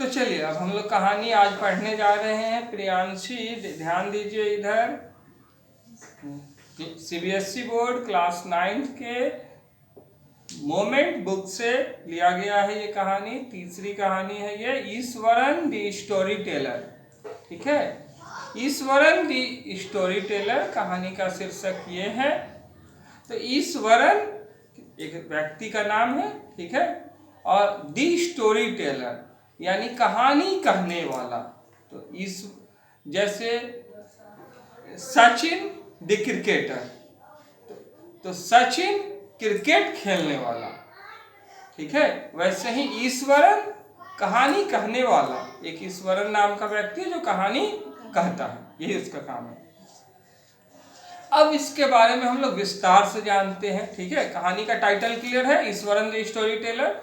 चलिए अब हम लोग कहानी आज पढ़ने जा रहे हैं। प्रियांशी ध्यान दीजिए इधर। सीबीएसई बोर्ड क्लास 9 के मोमेंट बुक से लिया गया है ये कहानी। तीसरी कहानी है ये, ईश्वरन द स्टोरी टेलर। ठीक है, ईश्वरन द स्टोरी टेलर कहानी का शीर्षक ये है। तो ईश्वरन एक व्यक्ति का नाम है, ठीक है, और द स्टोरी टेलर यानी कहानी कहने वाला। तो इस जैसे सचिन द क्रिकेटर, तो सचिन क्रिकेट खेलने वाला, ठीक है, वैसे ही ईश्वरन कहानी कहने वाला। एक ईश्वरन नाम का व्यक्ति है जो कहानी कहता है, यही उसका काम है। अब इसके बारे में हम लोग विस्तार से जानते हैं। ठीक है, कहानी का टाइटल क्लियर है, Eswaran the story teller.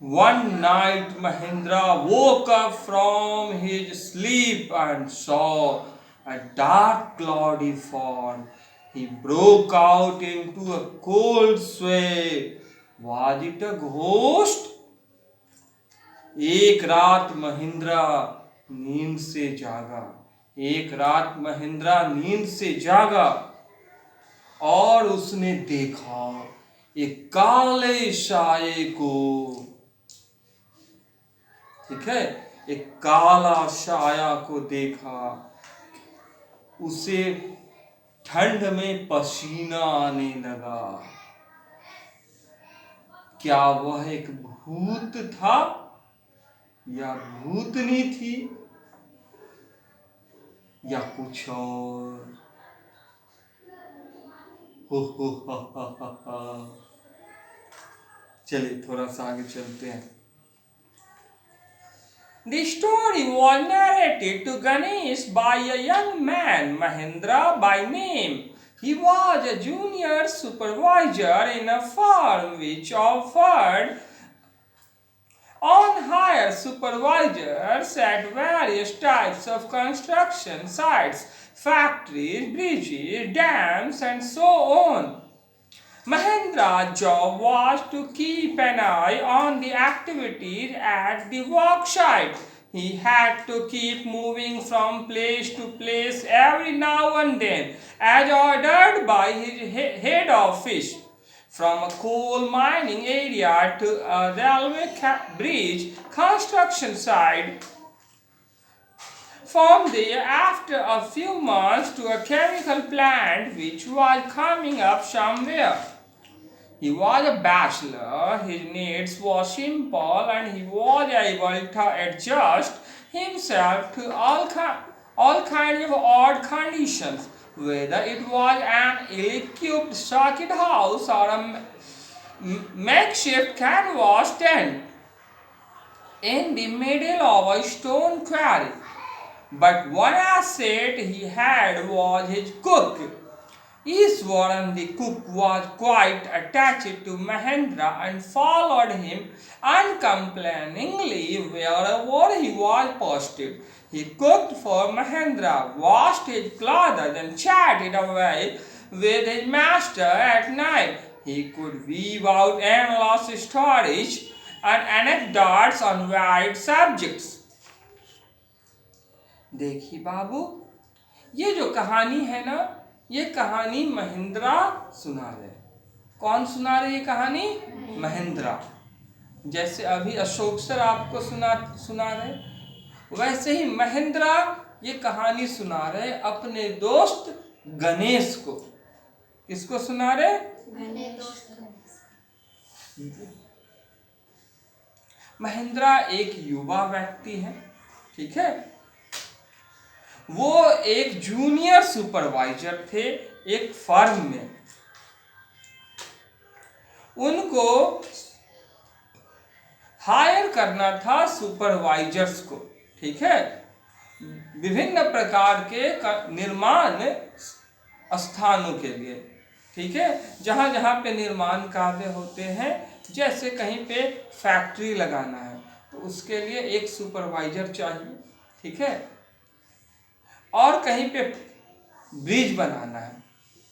One night Mahendra woke up from his sleep and saw a dark cloudy form. He broke out into a cold sweat. Was it a ghost? एक रात महिंद्रा नींद से जागा। एक रात महिंद्रा नींद से जागा और उसने देखा एक काले साये को। ठीक है, एक काला साया को देखा। उसे ठंड में पसीना आने लगा। क्या वह एक भूत था या भूतनी थी या कुछ और? हो। चलिए थोड़ा सा आगे चलते हैं। The story was narrated to Ganesh by a young man, Mahendra by name. He was a junior supervisor in a firm which offered on-hire supervisors at various types of construction sites, factories, bridges, dams, and so on. Mahendra's job was to keep an eye on the activities at the work site. He had to keep moving from place to place every now and then, as ordered by his head office. From a coal mining area to a railway bridge construction site. From there, after a few months, to a chemical plant which was coming up somewhere. He was a bachelor, his needs were simple, and he was able to adjust himself to all kinds of odd conditions, whether it was an ill-equipped circuit house or a makeshift canvas tent in the middle of a stone quarry. But one asset he had was his cook. Ishwaran the cook was quite attached to Mahendra and followed him uncomplainingly wherever he was posted. He cooked for Mahendra, washed his clothes, and chatted away with his master at night. He could weave out endless stories and anecdotes on varied subjects. देखिए बाबू, ये जो कहानी है ना, ये कहानी महिंद्रा सुना रहे। कौन सुना रहे ये कहानी? महिंद्रा। जैसे अभी अशोक सर आपको सुना रहे, वैसे ही महिंद्रा ये कहानी सुना रहे अपने दोस्त गणेश को। किसको सुना रहे? महिंद्रा एक युवा व्यक्ति है, ठीक है। वो एक जूनियर सुपरवाइजर थे एक फर्म में। उनको हायर करना था सुपरवाइजर्स को, ठीक है, विभिन्न प्रकार के निर्माण स्थानों के लिए, ठीक है, जहां जहां पे निर्माण कार्य होते हैं। जैसे कहीं पे फैक्ट्री लगाना है तो उसके लिए एक सुपरवाइजर चाहिए, ठीक है, और कहीं पे ब्रिज बनाना है,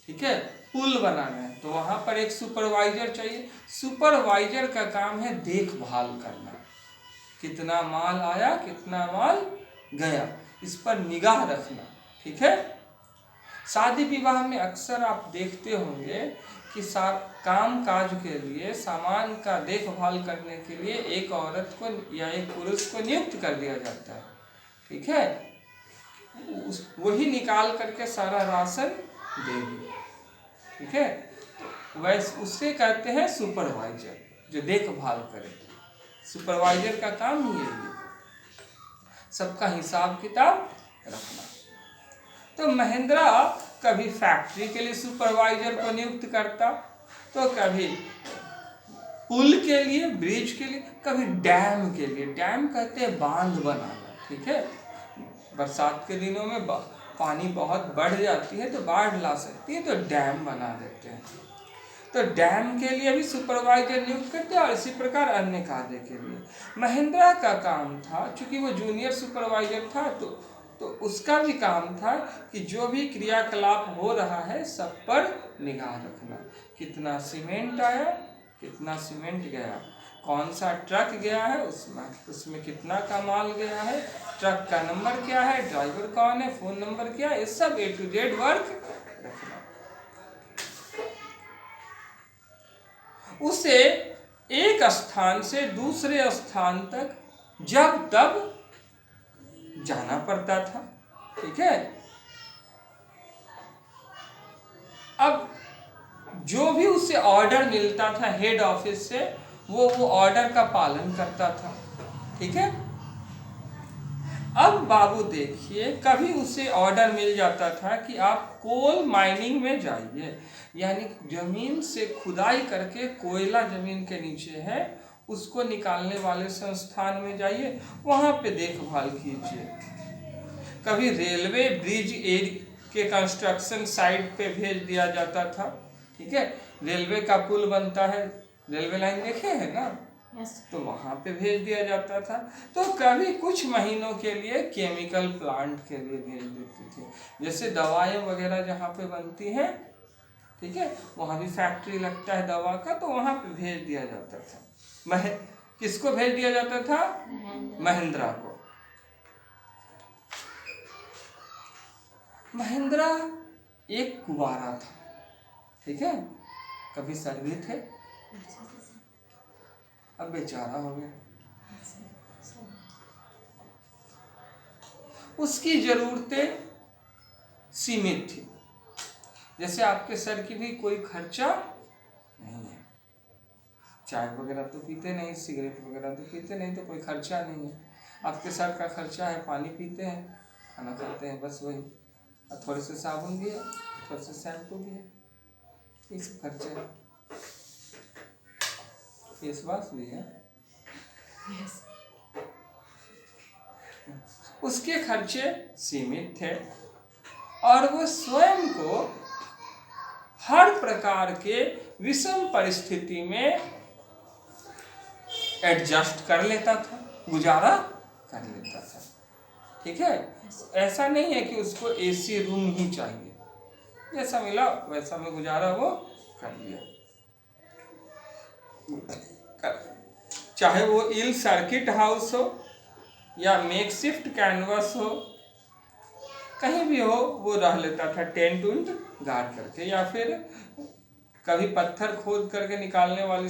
ठीक है, पुल बनाना है तो वहाँ पर एक सुपरवाइजर चाहिए। सुपरवाइजर का काम है देखभाल करना, कितना माल आया कितना माल गया, इस पर निगाह रखना। ठीक है। शादी विवाह में अक्सर आप देखते होंगे कि काम काज के लिए, सामान का देखभाल करने के लिए एक औरत को या एक पुरुष को नियुक्त कर दिया जाता है। ठीक है। वही निकाल करके सारा राशन देगी। ठीक है। वैसे उससे कहते हैं सुपरवाइजर, जो देखभाल करे। सुपरवाइजर का काम ही यही है, सबका हिसाब किताब रखना। तो महिंद्रा कभी फैक्ट्री के लिए सुपरवाइजर को नियुक्त करता, तो कभी पुल के लिए, ब्रिज के लिए, कभी डैम के लिए। डैम कहते हैं बांध बनाना। ठीक है। बरसात के दिनों में पानी बहुत बढ़ जाती है तो बाढ़ ला सकती है, तो डैम बना देते हैं। तो डैम के लिए भी सुपरवाइजर नियुक्त करते हैं, और इसी प्रकार अन्य कार्य के लिए। महिंद्रा का काम था, चूंकि वो जूनियर सुपरवाइजर था, तो उसका भी काम था कि जो भी क्रियाकलाप हो रहा है सब पर निगाह रखना। कितना सीमेंट आया, कितना सीमेंट गया, कौन सा ट्रक गया है, उसमें कितना का माल गया है, ट्रक का नंबर क्या है, ड्राइवर कौन है, फोन नंबर क्या है, ये सब A to Z वर्क रखना। उसे एक स्थान से दूसरे स्थान तक जब तब जाना पड़ता था। ठीक है। अब जो भी उसे ऑर्डर मिलता था हेड ऑफिस से, वो ऑर्डर का पालन करता था। ठीक है। अब बाबू देखिए, कभी उसे ऑर्डर मिल जाता था कि आप कोल माइनिंग में जाइए, यानी जमीन से खुदाई करके कोयला जमीन के नीचे है उसको निकालने वाले संस्थान में जाइए, वहाँ पे देखभाल कीजिए। कभी रेलवे ब्रिज के कंस्ट्रक्शन साइट पे भेज दिया जाता था। ठीक है। रेलवे का पुल बनता है, रेलवे लाइन देखे है ना, तो वहाँ पे भेज दिया जाता था। तो कभी कुछ महीनों के लिए केमिकल प्लांट के लिए भेज देते थे, जैसे दवाएं वगैरह जहाँ पे बनती हैं। ठीक है। वहाँ भी फैक्ट्री लगता है दवा का, तो वहाँ पे भेज दिया जाता था। किसको भेज दिया जाता था? महिंद्रा को। महिंद्रा एक कुंवारा था। ठीक है। कभी सर भी थे, अब बेचारा हो गया। उसकी जरूरतें सीमित थी, जैसे आपके सर की भी कोई खर्चा नहीं है। चाय वगैरह तो पीते नहीं, सिगरेट वगैरह तो पीते नहीं, तो कोई खर्चा नहीं है। आपके सर का खर्चा है, पानी पीते हैं, खाना खाते हैं, बस वही, और थोड़े से साबुन भी है, थोड़े से शैम्पू भी है, ये सब खर्चे है। फेसवॉश भी है। उसके खर्चे सीमित थे, और वो स्वयं को हर प्रकार के विषम परिस्थिति में एडजस्ट कर लेता था, गुजारा कर लेता था। ठीक है। ऐसा नहीं है कि उसको एसी रूम ही चाहिए, जैसा मिला वैसा में गुजारा वो कर लिया। चाहे वो इल सर्किट हाउस हो या मेकशिफ्ट कैनवस हो, कहीं भी हो वो रह लेता था, टेंट उंट गाड़ करके, या फिर कभी पत्थर खोद करके निकालने वाली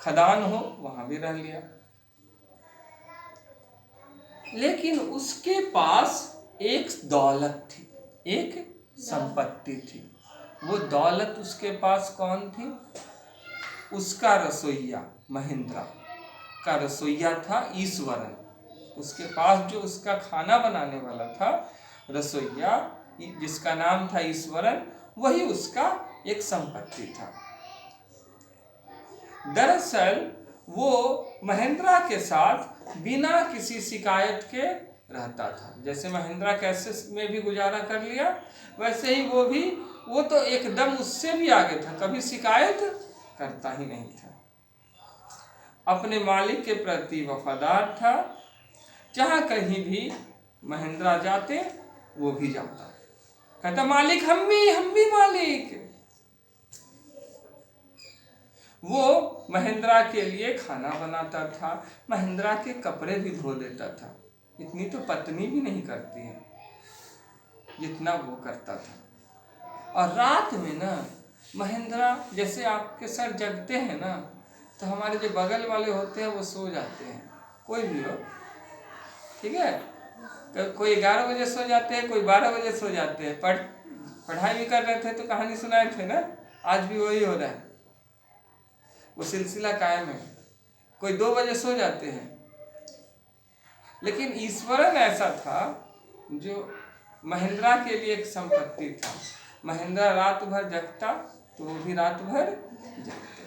खदान हो, वहां भी रह लिया। लेकिन उसके पास एक दौलत थी, एक संपत्ति थी। वो दौलत उसके पास कौन थी? उसका रसोइया, महिंद्रा का रसोइया था ईश्वरन। उसके पास जो उसका खाना बनाने वाला था रसोइया, जिसका नाम था ईश्वरन, वही उसका एक संपत्ति था। दरअसल वो महिंद्रा के साथ बिना किसी शिकायत के रहता था। जैसे महिंद्रा कैसे में भी गुजारा कर लिया, वैसे ही वो तो एकदम उससे भी आगे था, कभी शिकायत करता ही नहीं था। अपने मालिक के प्रति वफादार था, जहाँ कहीं भी महिंद्रा जाते वो भी जाता, कहता मालिक हम भी मालिक। वो महेंद्रा के लिए खाना बनाता था, महेंद्रा के कपड़े भी धो देता था। इतनी तो पत्नी भी नहीं करती है जितना वो करता था। और रात में ना महेंद्रा, जैसे आपके सर जगते हैं ना, तो हमारे जो बगल वाले होते हैं वो सो जाते हैं, कोई भी हो, ठीक है। तो कोई 11 बजे सो जाते हैं, कोई 12 बजे सो जाते हैं। पढ़ाई भी कर रहे थे तो कहानी सुनाए थे ना, आज भी वही हो रहा है, वो सिलसिला कायम है। कोई 2 बजे सो जाते हैं। लेकिन ईश्वरन ऐसा था जो महेंद्रा के लिए एक संपत्ति था। महेंद्रा रात भर जगता तो वो भी रात भर जगते।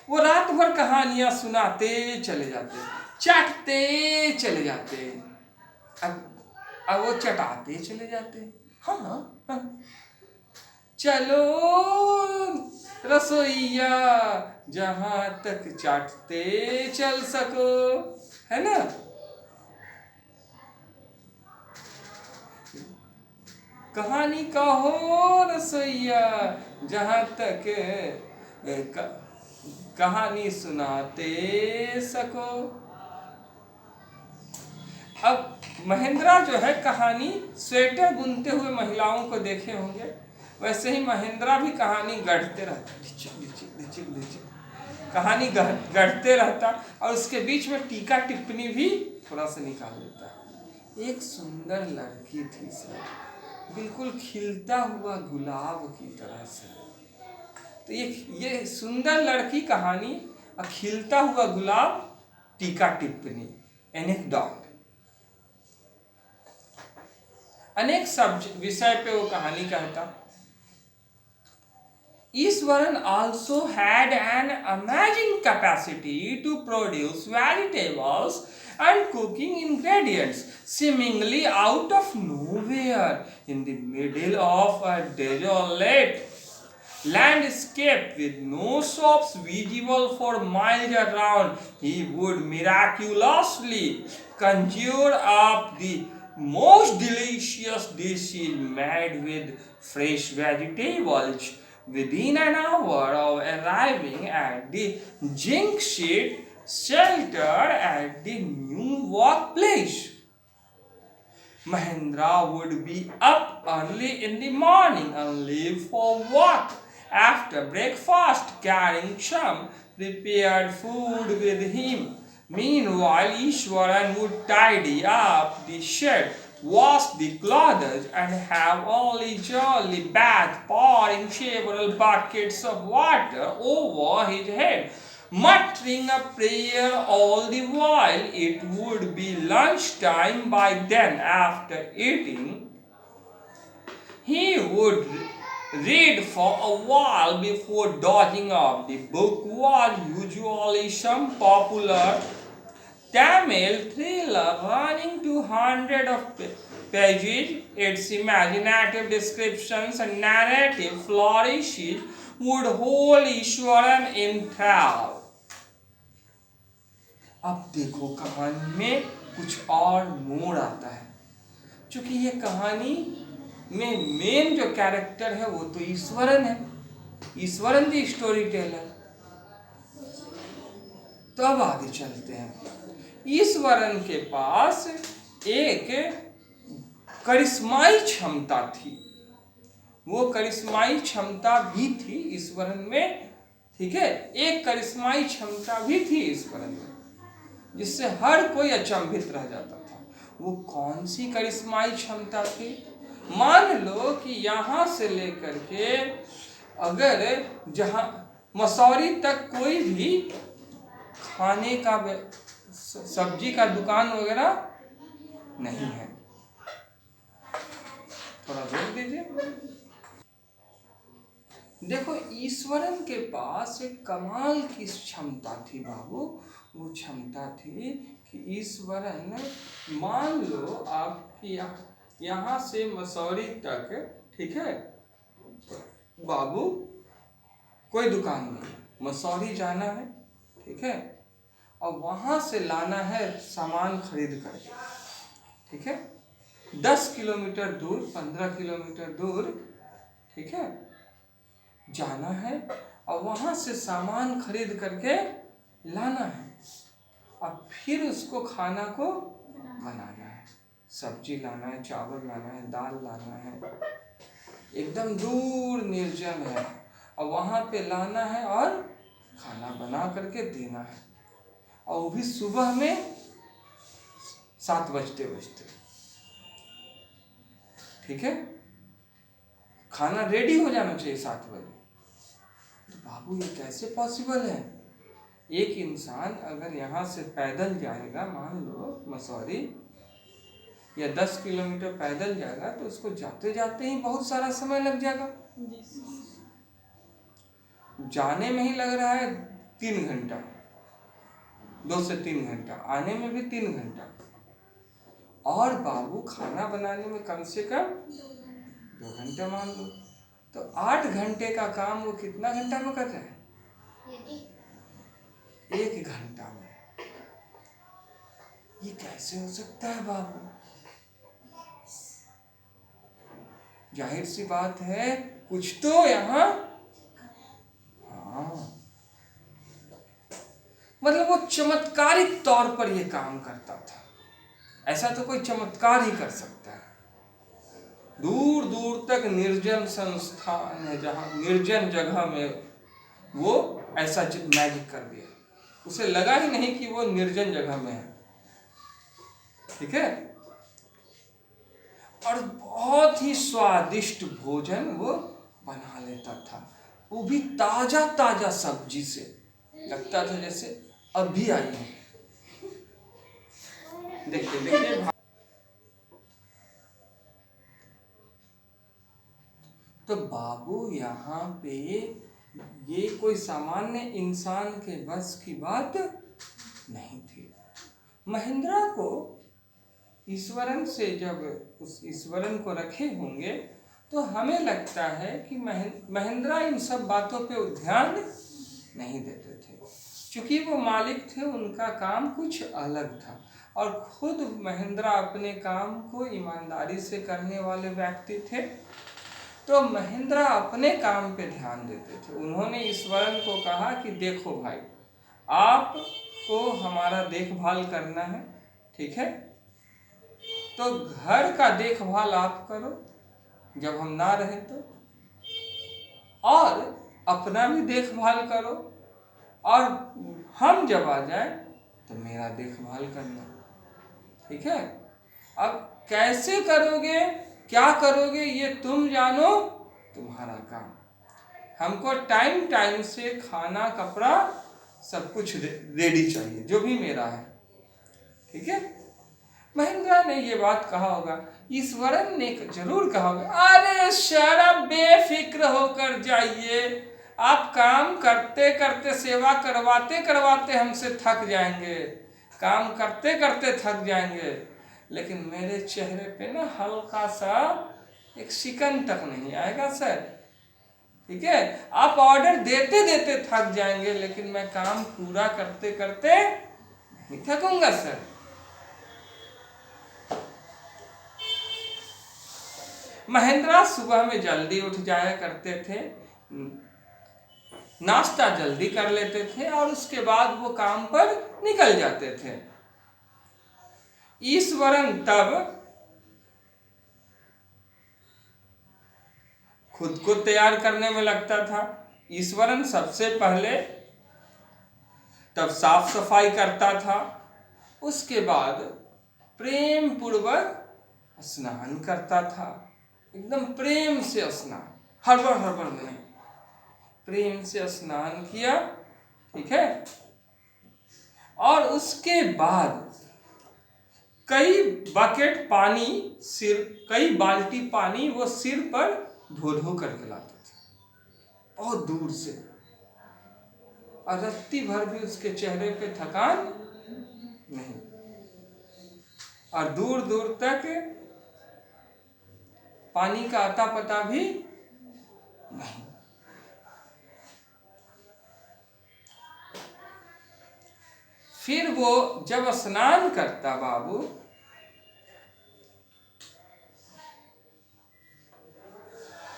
वो रात भर कहानियां सुनाते चले जाते, चाटते चले जाते, अब वो चटाते चले जाते। हाँ हाँ, चलो रसोईया जहां तक चाटते चल सको, है ना। कहानी कहो रसोईया जहां तक कहानी सुनाते सको। अब महेंद्रा जो है कहानी स्वेटर बुनते हुए महिलाओं को देखे होंगे, वैसे ही महेंद्रा भी कहानी गढ़ते रहता, कहानी गढ़ते रहता और उसके बीच में टीका टिप्पणी भी थोड़ा सा निकाल लेता। एक सुंदर लड़की थी सर, बिल्कुल खिलता हुआ गुलाब की तरह से। तो ये सुंदर लड़की कहानी और खिलता हुआ गुलाब टीका टिप्पणी, एनेक्डोट, अनेक विषय पे वो कहानी कहता। Iswaran also had an amazing capacity to produce vegetables and cooking ingredients seemingly out of nowhere in the middle of a desolate landscape with no shops visible for miles around. He would miraculously conjure up the most delicious dishes made with fresh vegetables. Within an hour of arriving at the zinc sheet shelter at the new workplace, Mahendra would be up early in the morning and leave for work after breakfast, carrying some prepared food with him. Meanwhile, Ishwaran would tidy up the shed, wash the clothes, and have only jolly bath, pouring several buckets of water over his head, muttering a prayer all the while. It would be lunchtime by then. After eating, he would read for a while before dozing off. The book was usually some popular Tamil thriller running to hundreds of pages. Its imaginative descriptions and narrative flourishes would hold Ishwaran enthralled. अब देखो कहानी में कुछ और मोड़ आता है, क्योंकि ये कहानी में मेन जो कैरेक्टर है वो तो ईश्वरन है, ईश्वरन दी स्टोरी टेलर। तो अब आगे चलते हैं। ईश्वरन के पास एक करिश्माई क्षमता थी, वो करिश्माई क्षमता भी थी ईश्वरन में, ठीक है। एक करिश्माई क्षमता भी थी ईश्वरन में जिससे हर कोई अचंभित रह जाता था। वो कौन सी करिश्माई क्षमता थी? मान लो कि यहाँ से लेकर के अगर जहाँ मसौरी तक कोई भी खाने का सब्जी का दुकान वगैरह नहीं है, थोड़ा रोक दीजिए। देखो ईश्वरन के पास एक कमाल की क्षमता थी बाबू। वो क्षमता थी कि ईश्वरन, मान लो आप यहाँ से मसौरी तक, ठीक है बाबू, कोई दुकान नहीं, मसौरी जाना है, ठीक है, और वहाँ से लाना है सामान खरीद कर, ठीक है। 10 किलोमीटर दूर, 15 किलोमीटर दूर, ठीक है, जाना है और वहाँ से सामान खरीद करके लाना है और फिर उसको खाना को बनाना है। सब्जी लाना है, चावल लाना है, दाल लाना है, एकदम दूर निर्जन है और वहाँ पे लाना है और खाना बना करके देना है, और वो भी सुबह में 7 बजते बजते, ठीक है, खाना रेडी हो जाना चाहिए 7 बजे। तो बाबू ये कैसे पॉसिबल है? एक इंसान अगर यहाँ से पैदल जाएगा, मान लो मसौरी, या 10 किलोमीटर पैदल जाएगा तो उसको जाते जाते ही बहुत सारा समय लग जाएगा। जाने में ही लग रहा है 3 घंटा, 2 से 3 घंटा, आने में भी 3 घंटा, और बाबू खाना बनाने में कम से कम 2 घंटा मान लो, तो 8 घंटे का काम वो कितना घंटा में कर रहा है? 1 घंटा में। ये कैसे हो सकता है बाबू? जाहिर सी बात है कुछ तो यहाँ, हाँ, मतलब वो चमत्कारिक तौर पर ये काम करता था। ऐसा तो कोई चमत्कार ही कर सकता है। दूर दूर तक निर्जन संस्थान है, जहाँ निर्जन जगह में वो ऐसा मैजिक कर दिया, उसे लगा ही नहीं कि वो निर्जन जगह में है, ठीक है, और बहुत ही स्वादिष्ट भोजन वो बना लेता था, वो भी ताजा ताजा सब्जी से, लगता था जैसे अभी आई है। देखिए देखिए, तो बाबू यहाँ पे ये कोई सामान्य इंसान के बस की बात नहीं थी। महेंद्रा को ईश्वरन से जब उस ईश्वरन को रखे होंगे तो हमें लगता है कि महेंद्रा इन सब बातों पे ध्यान नहीं देते थे, क्योंकि वो मालिक थे, उनका काम कुछ अलग था, और खुद महेंद्रा अपने काम को ईमानदारी से करने वाले व्यक्ति थे, तो महेंद्रा अपने काम पे ध्यान देते थे। उन्होंने ईश्वरन को कहा कि देखो भाई, आपको हमारा देखभाल करना है, ठीक है, तो घर का देखभाल आप करो जब हम ना रहे तो, और अपना भी देखभाल करो, और हम जब आ जाए तो मेरा देखभाल करना, ठीक है। अब कैसे करोगे, क्या करोगे, ये तुम जानो, तुम्हारा काम। हमको टाइम टाइम से खाना, कपड़ा, सब कुछ रेडी चाहिए, जो भी मेरा है, ठीक है। महेंद्रा ने ये बात कहा होगा, ईश्वरन ने जरूर कहा होगा, अरे शराब, बेफिक्र होकर जाइए, आप काम करते करते, सेवा करवाते करवाते हमसे थक जाएंगे, काम करते करते थक जाएंगे, लेकिन मेरे चेहरे पे ना हल्का सा एक शिकन तक नहीं आएगा सर, ठीक है। आप ऑर्डर देते देते थक जाएंगे, लेकिन मैं काम पूरा करते करते नहीं थकूंगा सर। महेंद्रा सुबह में जल्दी उठ जाया करते थे, नाश्ता जल्दी कर लेते थे, और उसके बाद वो काम पर निकल जाते थे। ईश्वरन तब खुद को तैयार करने में लगता था। ईश्वरन सबसे पहले तब साफ सफाई करता था, उसके बाद प्रेम पूर्वक स्नान करता था, एकदम प्रेम से स्नान, हड़बड़ हड़बड़ नहीं, प्रेम से स्नान किया, ठीक है, और उसके बाद कई बकेट पानी, कई बाल्टी पानी वो सिर पर धो धो करके लाता था, बहुत दूर से, और रत्ती भर भी उसके चेहरे पे थकान नहीं, और दूर दूर तक पानी का अता पता भी नहीं। फिर वो जब स्नान करता बाबू,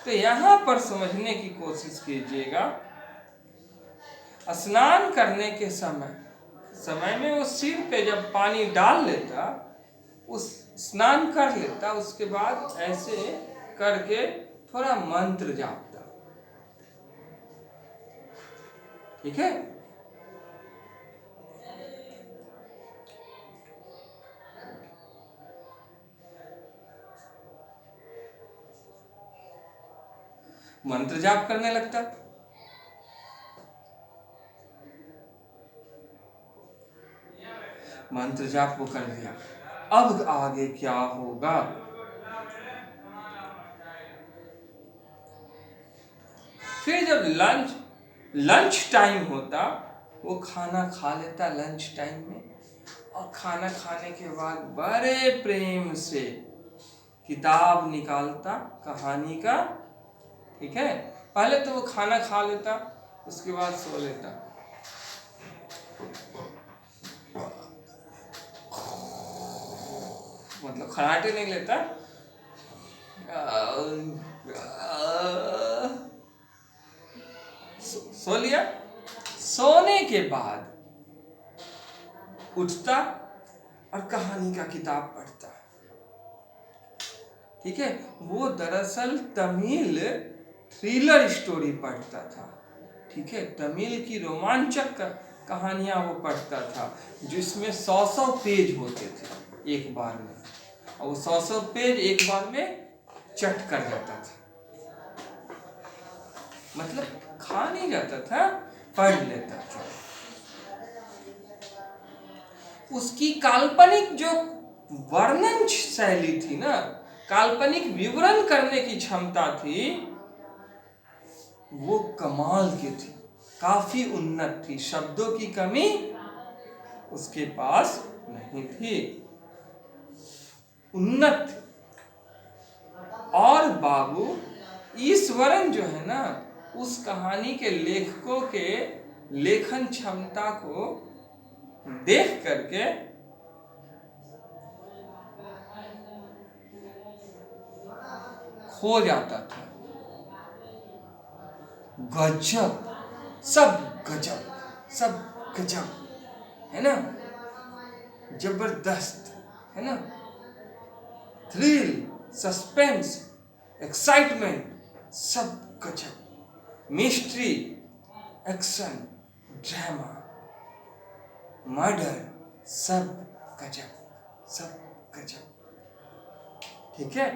तो यहाँ पर समझने की कोशिश कीजिएगा, स्नान करने के समय में वो सिर पे जब पानी डाल लेता, उस स्नान कर लेता, उसके बाद ऐसे करके थोड़ा मंत्र जापता। ठीक है, मंत्र जाप करने लगता। मंत्र जाप वो कर दिया, अब आगे क्या होगा? फिर जब लंच टाइम होता, वो खाना खा लेता लंच टाइम में, और खाना खाने के बाद बड़े प्रेम से किताब निकालता कहानी का। ठीक है, पहले तो वो खाना खा लेता, उसके बाद सो लेता। मतलब खराटे नहीं लेता, सो लिया। सोने के बाद उठता और कहानी का किताब पढ़ता। ठीक है, वो दरअसल तमिल थ्रिलर स्टोरी पढ़ता था। ठीक है, तमिल की रोमांचक कहानियां वो पढ़ता था, जिसमें 100 पेज होते थे एक बार में, और वो 100 पेज एक बार में चट कर जाता था। मतलब खा नहीं जाता था, पढ़ लेता था। उसकी काल्पनिक जो वर्णन शैली थी ना, काल्पनिक विवरण करने की क्षमता थी, वो कमाल की थी, काफी उन्नत थी। शब्दों की कमी उसके पास नहीं थी, उन्नत। और बाबू ईश्वरन जो है ना, उस कहानी के लेखकों के लेखन क्षमता को देख करके खो जाता था। गजब, सब गजब, सब गजब, है ना, जबरदस्त, है ना, थ्रिल, सस्पेंस, एक्साइटमेंट, सब गजब, मिस्ट्री, एक्शन, ड्रामा, मर्डर, सब गजब, सब गजब। ठीक है,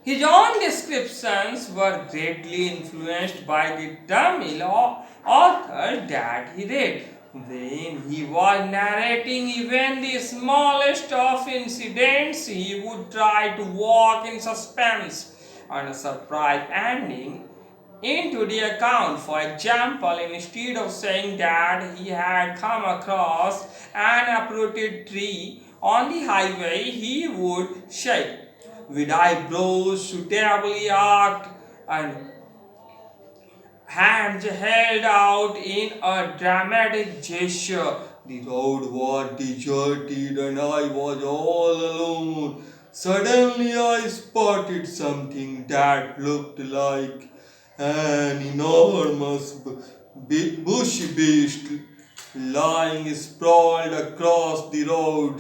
his own descriptions were greatly influenced by the Tamil authors that he read. When he was narrating even the smallest of incidents, he would try to walk in suspense and a surprise ending into the account. For example, instead of saying that he had come across an uprooted tree on the highway, he would say, with eyebrows suitably arched and hands held out in a dramatic gesture. The road was deserted and I was all alone. Suddenly I spotted something that looked like an enormous bush beast lying sprawled across the road.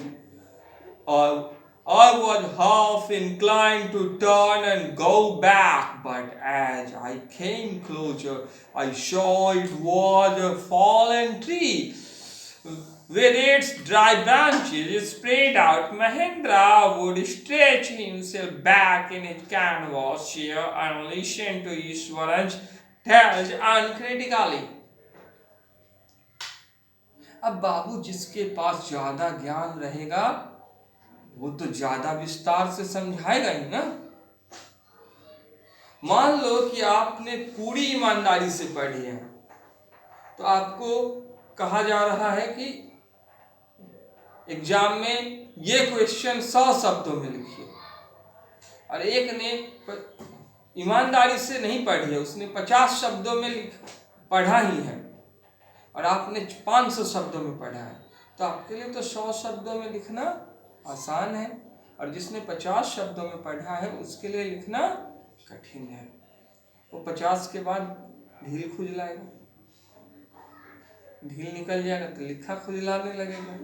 I was half inclined to turn and go back, but as I came closer, I saw it was a fallen tree. With its dry branches spread out, Mahendra would stretch himself back in his canvas chair and listen to Ishwaran's tales uncritically. अब बाबू जिसके पास ज्यादा ज्ञान रहेगा, वो तो ज्यादा विस्तार से समझाएगा ही ना। मान लो कि आपने पूरी ईमानदारी से पढ़ी है, तो आपको कहा जा रहा है कि एग्जाम में ये क्वेश्चन 100 शब्दों में लिखिए, और एक ने ईमानदारी से नहीं पढ़ी है, उसने 50 शब्दों में पढ़ा ही है, और आपने 500 शब्दों में पढ़ा है, तो आपके लिए तो 100 शब्दों में लिखना आसान है। और जिसने 50 शब्दों में पढ़ा है उसके लिए लिखना कठिन है। वो 50 के बाद ढील खुजलाएगा, ढील निकल जाएगा तो लिखा खुजलाने लगेगा।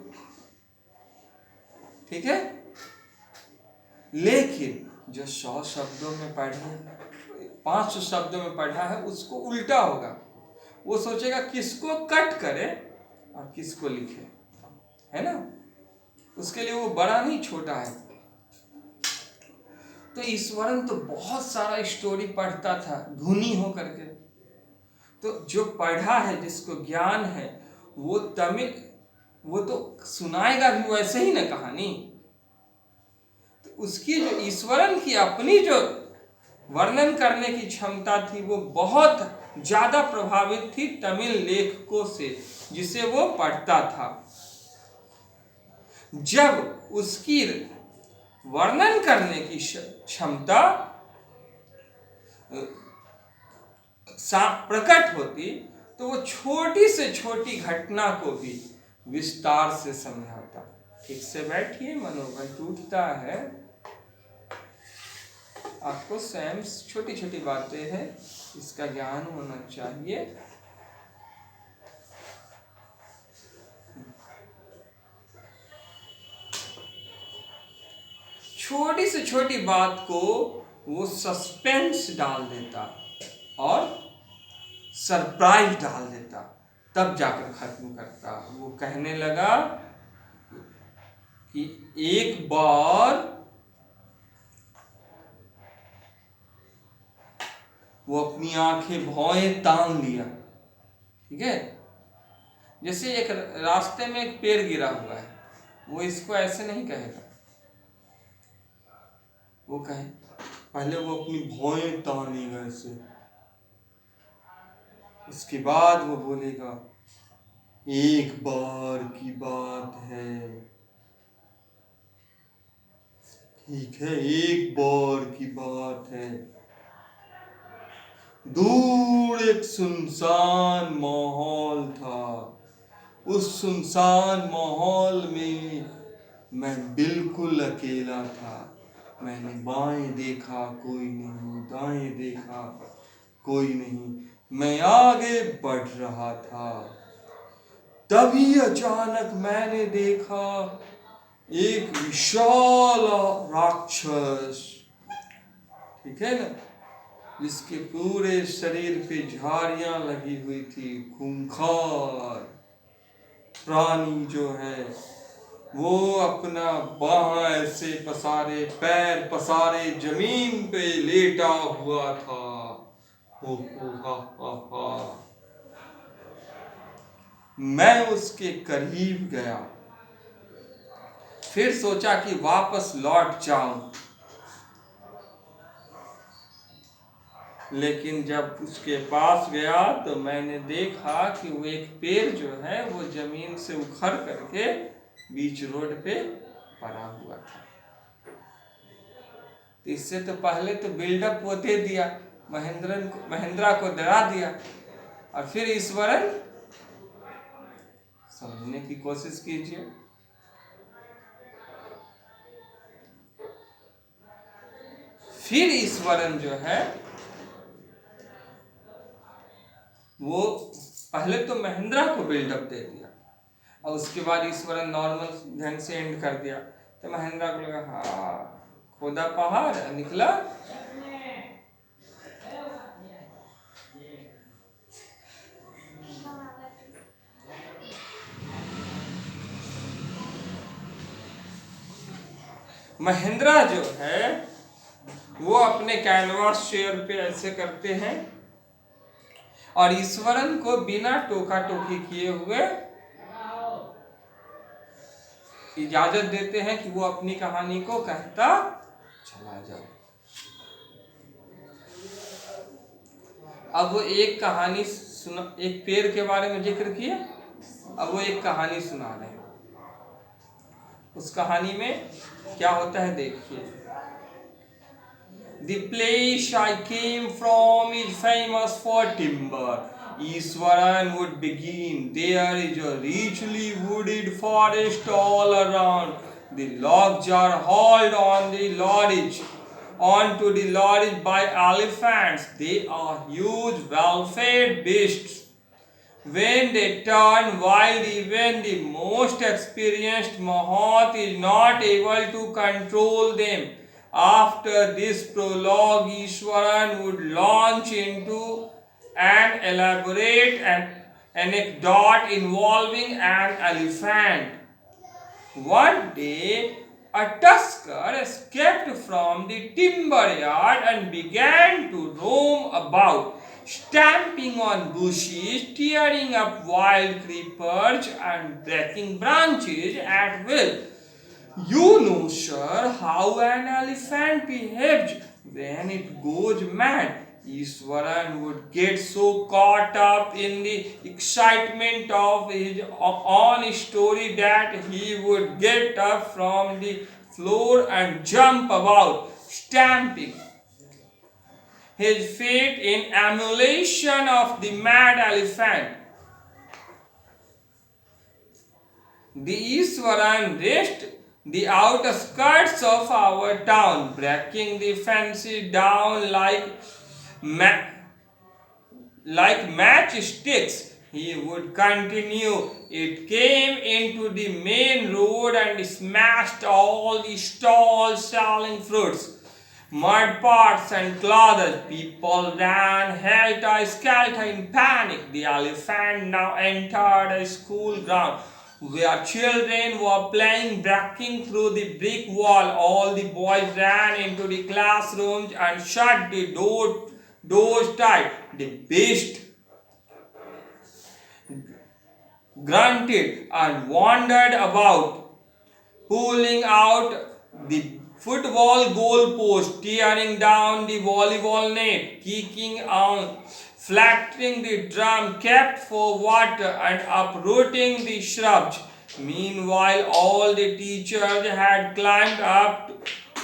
ठीक है। लेकिन जो 100 शब्दों में पढ़े, 500 शब्दों में पढ़ा है, उसको उल्टा होगा। वो सोचेगा किसको कट करे और किसको लिखे, है ना। उसके लिए वो बड़ा नहीं छोटा है। तो ईश्वरन तो बहुत सारा स्टोरी पढ़ता था धुनी होकर के। तो जो पढ़ा है, जिसको ज्ञान है, वो तमिल, वो तो सुनाएगा भी वैसे ही ना कहानी। तो उसकी जो ईश्वरन की अपनी जो वर्णन करने की क्षमता थी, वो बहुत ज्यादा प्रभावित थी तमिल लेखकों से जिसे वो पढ़ता था। जब उसकी वर्णन करने की क्षमता प्रकट होती तो वो छोटी से छोटी घटना को भी विस्तार से समझाता। ठीक से बैठिए, मनोबल टूटता है। आपको स्वयं छोटी छोटी बातें हैं, इसका ज्ञान होना चाहिए। छोटी से छोटी बात को वो सस्पेंस डाल देता और सरप्राइज डाल देता, तब जाकर खत्म करता। वो कहने लगा कि एक बार वो अपनी आंखें भौएं तान लिया। ठीक है। जैसे एक रास्ते में एक पेड़ गिरा हुआ है, वो इसको ऐसे नहीं कहेगा, वो कहे पहले वो अपनी भौएं तानेगा ऐसे, उसके बाद वो बोलेगा एक बार की बात है। ठीक है, एक बार की बात है। दूर एक सुनसान माहौल था। उस सुनसान माहौल में मैं बिल्कुल अकेला था। मैंने बाएं देखा, कोई नहीं, दाएं देखा, कोई नहीं। मैं आगे बढ़ रहा था, तभी अचानक मैंने देखा एक विशाल राक्षस। ठीक है ना, जिसके पूरे शरीर पे झाड़ियां लगी हुई थी। खूंखार प्राणी जो है, वो अपना बाह ऐसे पसारे, पैर पसारे जमीन पे लेटा हुआ था। हो हा हा हा। मैं उसके करीब गया, फिर सोचा कि वापस लौट जाऊं, लेकिन जब उसके पास गया तो मैंने देखा कि वो एक पेड़ जो है वो जमीन से उखड़ करके बीच रोड पे पड़ा हुआ था। इससे तो पहले तो बिल्डअप वो दे दिया, महेंद्रा को डरा दिया, और फिर ईश्वरन, समझने की कोशिश कीजिए। फिर ईश्वरन जो है वो पहले तो महेंद्रा को बिल्डअप दे दिया, और उसके बाद ईश्वरन नॉर्मल ढंग से एंड कर दिया। तो महेंद्रा को लगा हाँ, खोदा पहाड़ निकला। महेंद्रा जो है वो अपने कैनवास चेयर पे ऐसे करते हैं और ईश्वरन को बिना टोका टोकी किए हुए इजाजत देते हैं कि वो अपनी कहानी को कहता चला जाए। अब वो एक कहानी सुना, एक पेड़ के बारे में जिक्र किया, अब वो एक कहानी सुना रहे हैं। उस कहानी में क्या होता है देखिए। The place I came from is famous for timber. Iswaran would begin. There is a richly wooded forest all around. The logs are hauled onto the lorries by elephants. They are huge, well-fed beasts. When they turn wild, even the most experienced Mahat is not able to control them. After this prologue, Ishwaran would launch into an elaborate anecdote involving an elephant. One day, a tusker escaped from the timber yard and began to roam about, stamping on bushes, tearing up wild creepers, and breaking branches at will. You know, sir, how an elephant behaves when it goes mad. Iswaran would get so caught up in the excitement of his own story that he would get up from the floor and jump about, stamping his feet in emulation of the mad elephant. The Iswaran reached the outskirts of our town, breaking the fences down like matchsticks. He would continue. It came into the main road and smashed all the stalls selling fruits, mud pots, and clothes. People ran helter-skelter in panic. The elephant now entered a school ground where children were playing, breaking through the brick wall. All the boys ran into the classrooms and shut the doors tight. The beast grunted and wandered about, pulling out the football goalpost, tearing down the volleyball net, kicking on, flattering the drum kept for water, and uprooting the shrubs. Meanwhile, all the teachers had climbed up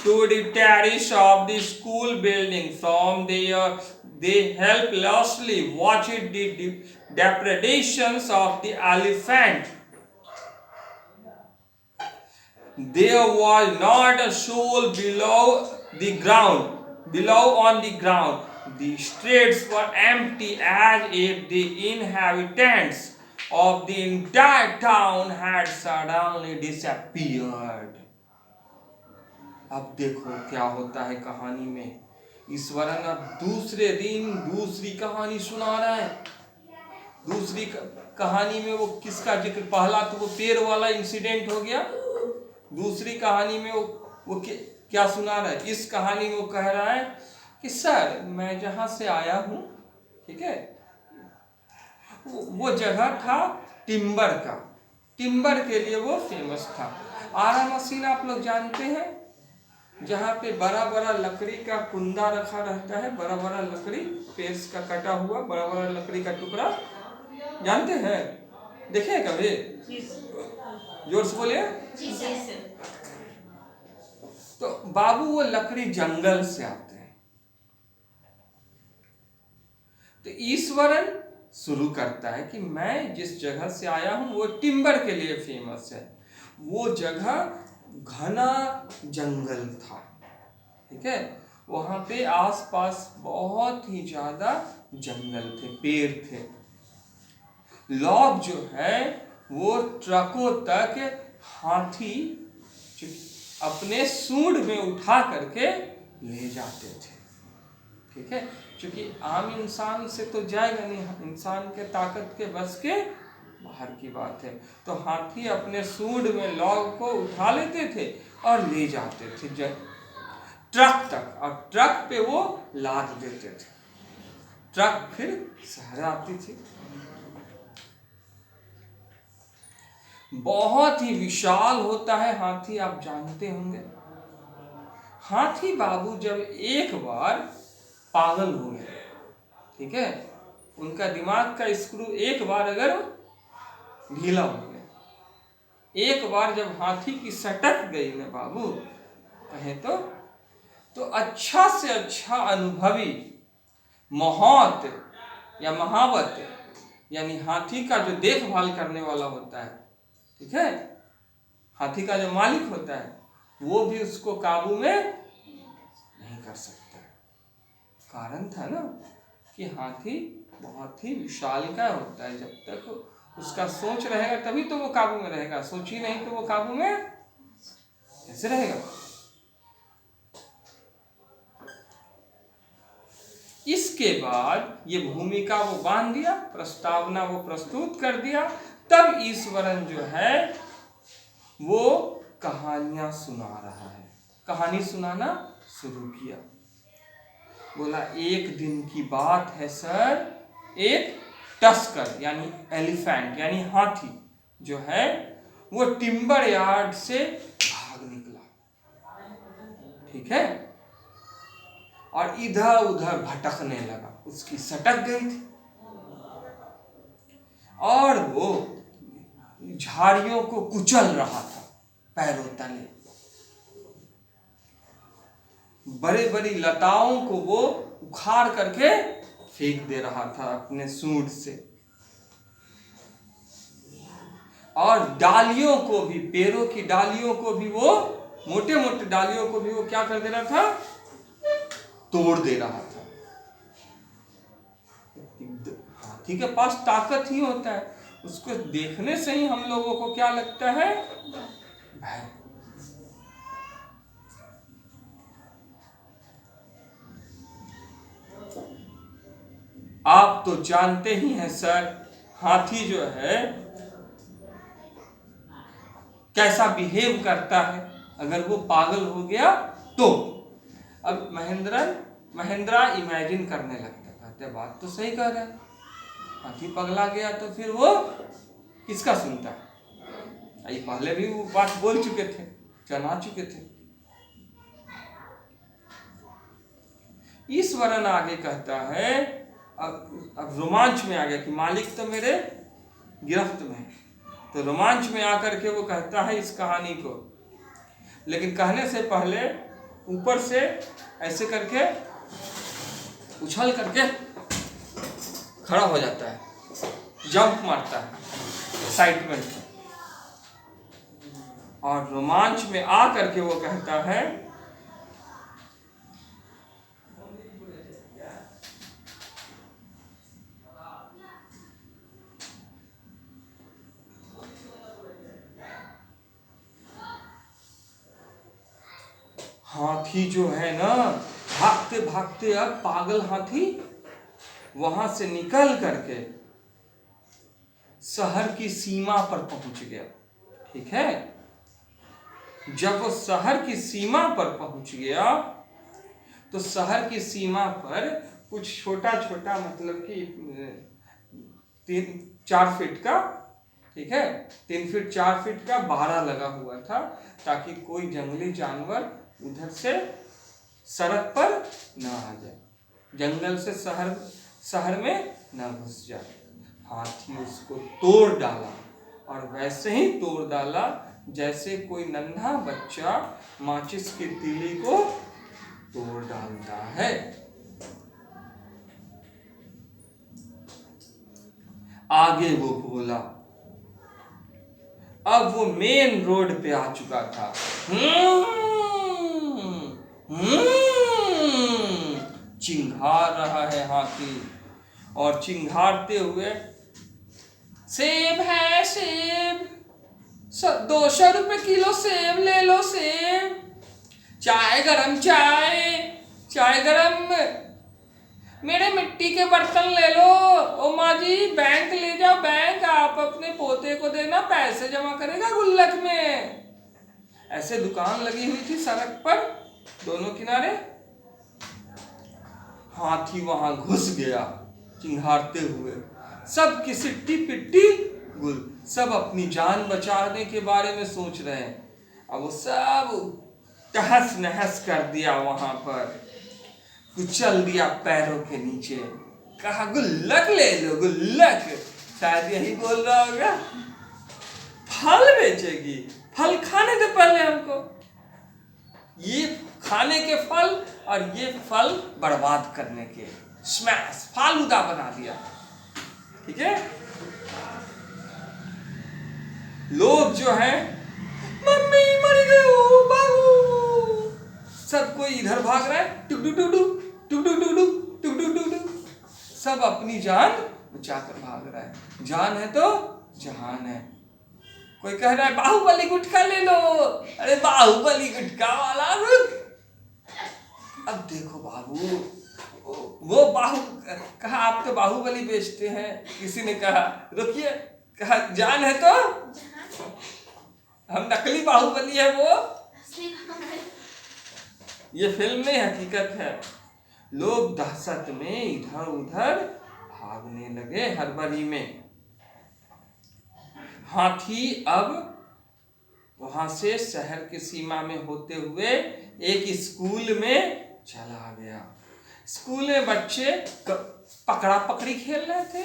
to the terrace of the school building. From there, they helplessly watched the depredations of the elephant. There was not a soul below on the ground. The streets were empty as if the inhabitants of the entire town had suddenly disappeared. अब देखो क्या होता है कहानी में। ईश्वरन अब दूसरे दिन दूसरी कहानी सुना रहा है। दूसरी कहानी में वो किसका जिक्र, पहला तो वो पेड़ वाला इंसिडेंट हो गया, दूसरी कहानी में वो क्या सुना रहा है। इस कहानी में वो कह रहा है कि सर मैं जहां से आया हूं, ठीक है, वो जगह था टिम्बर का, टिम्बर के लिए वो फेमस था। आरा मशीन आप लोग जानते हैं, जहाँ पे बड़ा बड़ा लकड़ी का कुंदा रखा रहता है, बड़ा बड़ा लकड़ी पेड़ का कटा हुआ बड़ा बड़ा लकड़ी का टुकड़ा, जानते हैं, देखे कभी? जोर से बोलिए। तो बाबू वो लकड़ी जंगल से आते हैं। तो ईश्वरन शुरू करता है कि मैं जिस जगह से आया हूं वो टिम्बर के लिए फेमस है। वो जगह घना जंगल था, ठीक है, वहां पे आसपास बहुत ही ज्यादा जंगल थे, पेड़ थे। लोग जो है वो ट्रकों तक हाथी अपने सूंड में उठा करके ले जाते थे, ठीक है, क्योंकि आम इंसान से तो जाएगा नहीं, इंसान के ताकत के बस के बाहर की बात है। तो हाथी अपने सूंड में लॉग को उठा लेते थे और ले जाते थे ट्रक तक, और ट्रक पे वो लाद देते थे। ट्रक फिर शहर आती थी। बहुत ही विशाल होता है हाथी, आप जानते होंगे। हाथी बाबू जब एक बार पागल हो गए, ठीक है, उनका दिमाग का स्क्रू एक बार अगर ढीला हो गया, एक बार जब हाथी की सटक गई ना बाबू, कहें तो अच्छा से अच्छा अनुभवी महौत या महावत यानी हाथी का जो देखभाल करने वाला होता है, ठीक है, हाथी का जो मालिक होता है वो भी उसको काबू में नहीं कर सकता। कारण था ना कि हाथी बहुत ही विशालकाय होता है, जब तक उसका सोच रहेगा तभी तो वो काबू में रहेगा, सोच ही नहीं तो वो काबू में कैसे रहेगा। इसके बाद ये भूमिका वो बांध दिया, प्रस्तावना वो प्रस्तुत कर दिया, तब ईश्वरन जो है वो कहानियां सुना रहा है। कहानी सुनाना शुरू किया। बोला एक दिन की बात है सर, एक टस्कर यानी एलिफेंट यानी हाथी जो है वो टिम्बर यार्ड से भाग निकला, ठीक है, और इधर उधर भटकने लगा। उसकी सटक गई थी और वो झाड़ियों को कुचल रहा था पैरों तले। बड़े बड़ी लताओं को वो उखाड़ करके फेंक दे रहा था अपने सूंड से, और डालियों को भी, पेड़ों की डालियों को भी वो, मोटे मोटे डालियों को भी वो क्या कर दे रहा था, तोड़ दे रहा था। हाथी के पास ताकत ही होता है, उसको देखने से ही हम लोगों को क्या लगता है, भय। आप तो जानते ही हैं सर हाथी जो है कैसा बिहेव करता है अगर वो पागल हो गया तो। अब महेंद्रा इमेजिन करने लगता, कहते बात तो सही कह रहा है, हाथी पगला गया तो फिर वो किसका सुनता है। ये पहले भी वो बात बोल चुके थे, जना चुके थे। ईश्वरन आगे कहता है, अब रोमांच में आ गया कि मालिक तो मेरे गिरफ्त में है, तो रोमांच में आकर के वो कहता है इस कहानी को, लेकिन कहने से पहले ऊपर से ऐसे करके उछल करके खड़ा हो जाता है, जंप मारता है एक्साइटमेंट, और रोमांच में आ करके वो कहता है हाथी जो है ना, भागते भागते अब पागल हाथी वहां से निकल करके शहर की सीमा पर पहुंच गया, ठीक है। जब वो शहर की सीमा पर पहुंच गया तो शहर की सीमा पर कुछ छोटा छोटा, मतलब कि 3-4 फीट का, ठीक है, 3 फीट 4 फीट का बाड़ा लगा हुआ था, ताकि कोई जंगली जानवर उधर से सड़क पर ना आ जाए, जंगल से शहर में ना घुस जाए। हाथी उसको तोड़ डाला, और वैसे ही तोड़ डाला जैसे कोई नन्हा बच्चा माचिस की तीली को तोड़ डालता है। आगे वो बोला, अब वो मेन रोड पे आ चुका था। चिंघार रहा है हाथी, और चिंघारते हुए, सेब है सेब, 200 रुपए किलो सेब ले लो सेब, चाय गरम, चाय गरम, मेरे मिट्टी के बर्तन ले लो, ओ माँ जी बैंक ले जाओ, बैंक आप अपने पोते को देना, पैसे जमा करेगा गुल्लक में। ऐसे दुकान लगी हुई थी सड़क पर दोनों किनारे। हाथी वहां घुस गया चिंघारते हुए, सब की सिट्टी पिट्टी गुल, सब अपनी जान बचाने के बारे में सोच रहे हैं। अब वो सब तहस नहस कर दिया, वहां पर कुचल दिया पैरों के नीचे, कहा गुल्लक ले लो गुल्लक, शायद यही बोल रहा होगा, फल बेचेगी, फल खाने दे पहले हमको, ये खाने के फल और ये फल बर्बाद करने के, स्मैश, फालूदा बना दिया, ठीक है। लोग जो है भाग रहा है, टुक टुक टुक टुक टुक टुक टुक टुक टुक टुक टुक, सब अपनी जान बचाकर भाग रहा है। जान है तो जहान है। कोई कह रहा है बाहुबली गुटखा ले लो, अरे बाहुबली गुटखा वाला रुक, अब देखो बाबू, वो कहा आप तो बाहुबली बेचते हैं, किसी ने कहा रुकिए, कहा जान है तो हम नकली बाहुबली है वो, ये फिल्म में हकीकत है। लोग दहशत में इधर उधर भागने लगे हड़बड़ी में। हाथी अब वहां से शहर की सीमा में होते हुए एक स्कूल में चला गया। स्कूल में बच्चे पकड़ा पकड़ी खेल रहे थे,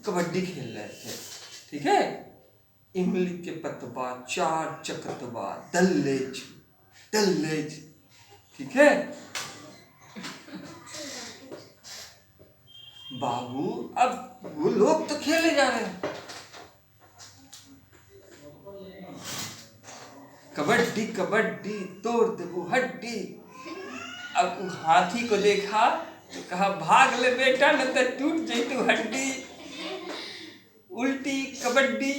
कबड्डी खेल रहे थे, ठीक है, इमली के पतवा, चार चकतवा, दल्लेज दल्लेज, ठीक है। बाबू अब वो लोग तो खेले जा रहे हैं, कबड्डी कबड्डी तोड़ दे वो हड्डी। अब हाथी को देखा तो कहा भाग ले बेटा, न तो टूट जाई तू हड्डी। उल्टी कबड्डी,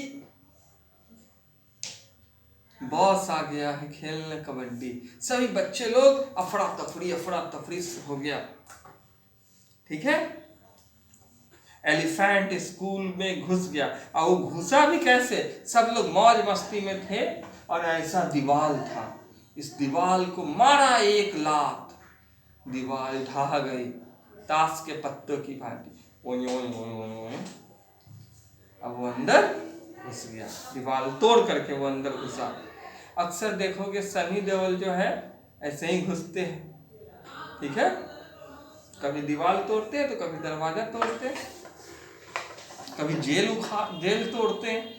बॉस आ गया है खेलने कबड्डी। सभी बच्चे लोग अफरा तफरी हो गया, ठीक है। एलिफेंट स्कूल में घुस गया, और वो घुसा भी कैसे, सब लोग मौज मस्ती में थे और ऐसा दीवार था, इस दीवार को मारा एक लात, दीवार ढह गई ताश के पत्तों की भांति। अब वो अंदर घुस गया, दीवार तोड़ करके वो अंदर घुसा। अक्सर देखोगे सनी देओल जो है ऐसे ही घुसते हैं, ठीक है, कभी दीवार तोड़ते हैं तो कभी दरवाजा तोड़ते हैं, कभी जेल तोड़ते हैं।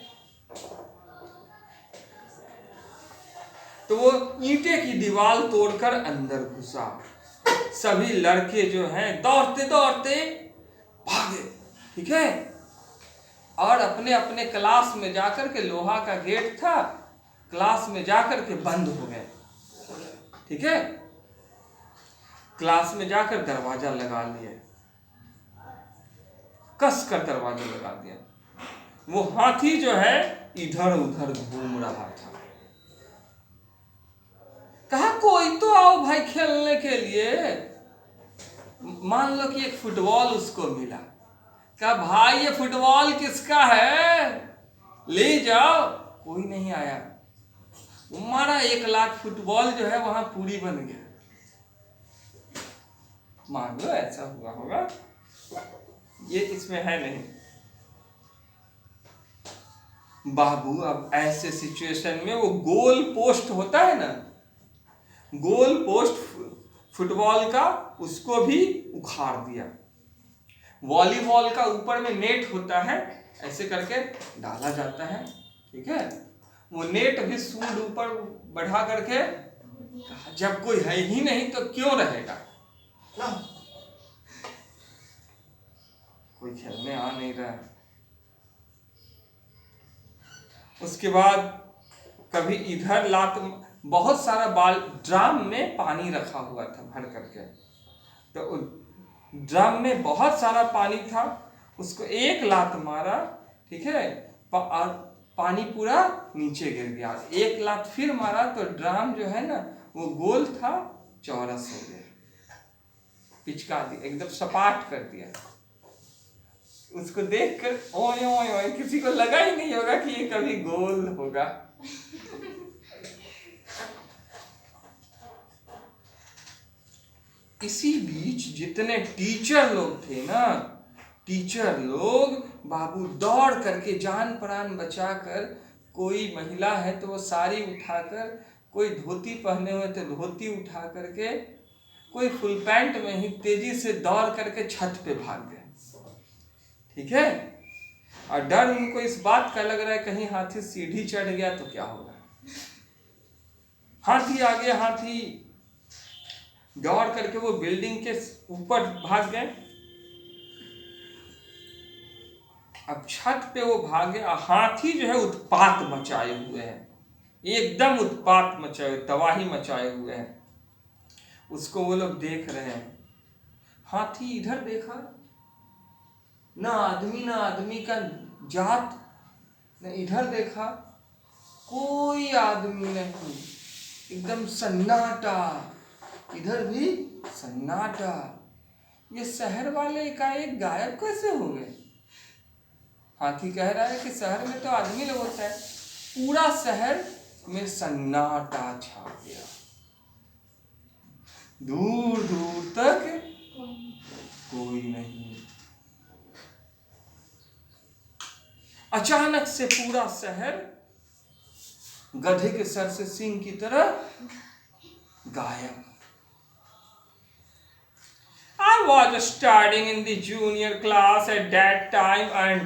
तो वो ईंटे की दीवार तोड़कर अंदर घुसा। सभी लड़के जो हैं दौड़ते दौड़ते भागे, ठीक है, और अपने अपने क्लास में जाकर के, लोहा का गेट था, क्लास में जाकर के बंद हो गए, ठीक है। क्लास में जाकर दरवाजा लगा लिए, कस कर दरवाजा लगा दिया। वो हाथी जो है इधर उधर घूम रहा था। कहा कोई तो आओ भाई खेलने के लिए। मान लो कि एक फुटबॉल उसको मिला, कहा भाई ये फुटबॉल किसका है, ले जाओ। कोई नहीं आया, मारा एक लाख, फुटबॉल जो है वहां पूरी बन गया। मान लो ऐसा हुआ होगा, ये इसमें है नहीं। बाबू अब ऐसे सिचुएशन में वो गोल पोस्ट होता है ना, गोल पोस्ट फुटबॉल का, उसको भी उखाड़ दिया। वॉलीबॉल का ऊपर में नेट होता है, ऐसे करके डाला जाता है, ठीक है, वो नेट भी सूंड ऊपर बढ़ा करके, जब कोई है ही नहीं तो क्यों रहेगा, कोई खेलने आ नहीं रहा है। उसके बाद कभी इधर लात, बहुत सारा बाल, ड्रम में पानी रखा हुआ था भर करके, तो ड्रम में बहुत सारा पानी था, उसको एक लात मारा, ठीक है, पानी पूरा नीचे गिर गया। एक लात फिर मारा तो ड्रम जो है ना वो गोल था, चौरस हो गया, पिचका दिया, एकदम सपाट कर दिया। उसको देखकर ओए ओए ओए, किसी को लगा ही नहीं होगा कि ये कभी गोल होगा। इसी बीच जितने टीचर लोग थे ना, टीचर लोग बाबू दौड़ करके जान प्राण बचाकर, कोई महिला है तो वो साड़ी उठाकर, कोई धोती पहने हुए थे धोती उठा करके, कोई फुल पैंट में ही तेजी से दौड़ करके छत पे भाग गए, ठीक है। और डर उनको इस बात का लग रहा है कहीं हाथी सीढ़ी चढ़ गया तो क्या होगा। हाथी आ गया, हाथी दौड़ करके वो बिल्डिंग के ऊपर भाग गए। अब छत पे वो भागे, हाथी जो है उत्पात मचाए हुए हैं, एकदम उत्पात मचाए, तबाही मचाए हुए हैं। उसको वो लोग देख रहे हैं। हाथी इधर देखा, ना आदमी का जात, न इधर देखा, कोई आदमी नहीं, एकदम सन्नाटा, इधर भी सन्नाटा। ये शहर वाले एकाएक गायब कैसे हो गए? हाथी कह रहा है कि शहर में तो आदमी लोग होता है, पूरा शहर में सन्नाटा छा गया, दूर दूर तक कोई नहीं। अचानक से पूरा शहर गधे के सर से सींग की तरह गायब। I was studying in the junior class at that time and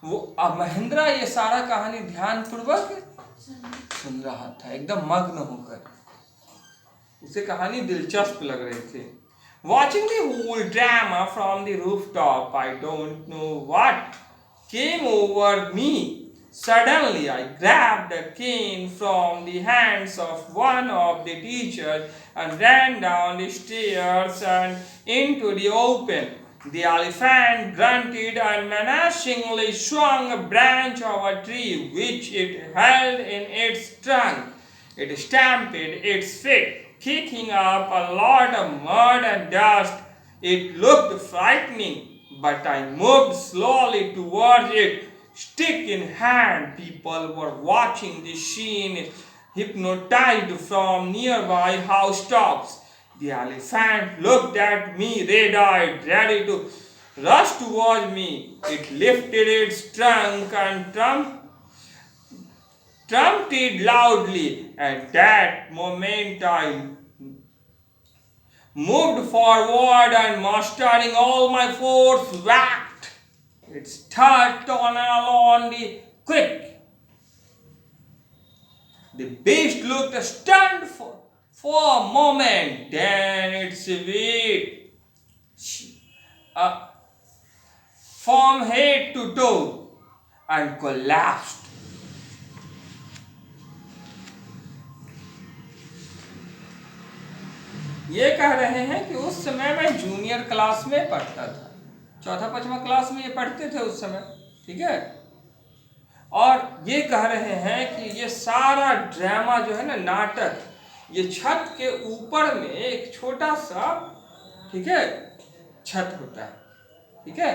वो महेंद्र ये सारा कहानी ध्यान पूर्वक सुन रहा था, एकदम मग्न होकर। उसे कहानी दिलचस्प लग रही थी। Watching the whole drama from the rooftop, I don't know what came over me. Suddenly, I grabbed a cane from the hands of one of the teachers and ran down the stairs and into the open. The elephant grunted and menacingly swung a branch of a tree which it held in its trunk. It stamped its feet, kicking up a lot of mud and dust. It looked frightening, but I moved slowly towards it, stick in hand. People were watching the scene, hypnotized from nearby housetops. The elephant looked at me red-eyed, ready to rush towards me. It lifted its trunk and trumpeted loudly. At that moment, I moved forward and, mustering all my force, whacked its third tunnel on the quick. The beast looked stunned for a moment, then its weight from head to toe and collapsed. ये कह रहे हैं कि उस समय मैं junior class में पढ़ता था, चौथा पांचवा क्लास में ये पढ़ते थे उस समय, ठीक है। और ये कह रहे हैं कि ये सारा ड्रामा जो है ना, नाटक, ये छत के ऊपर में एक छोटा सा, ठीक है, छत होता है, ठीक है,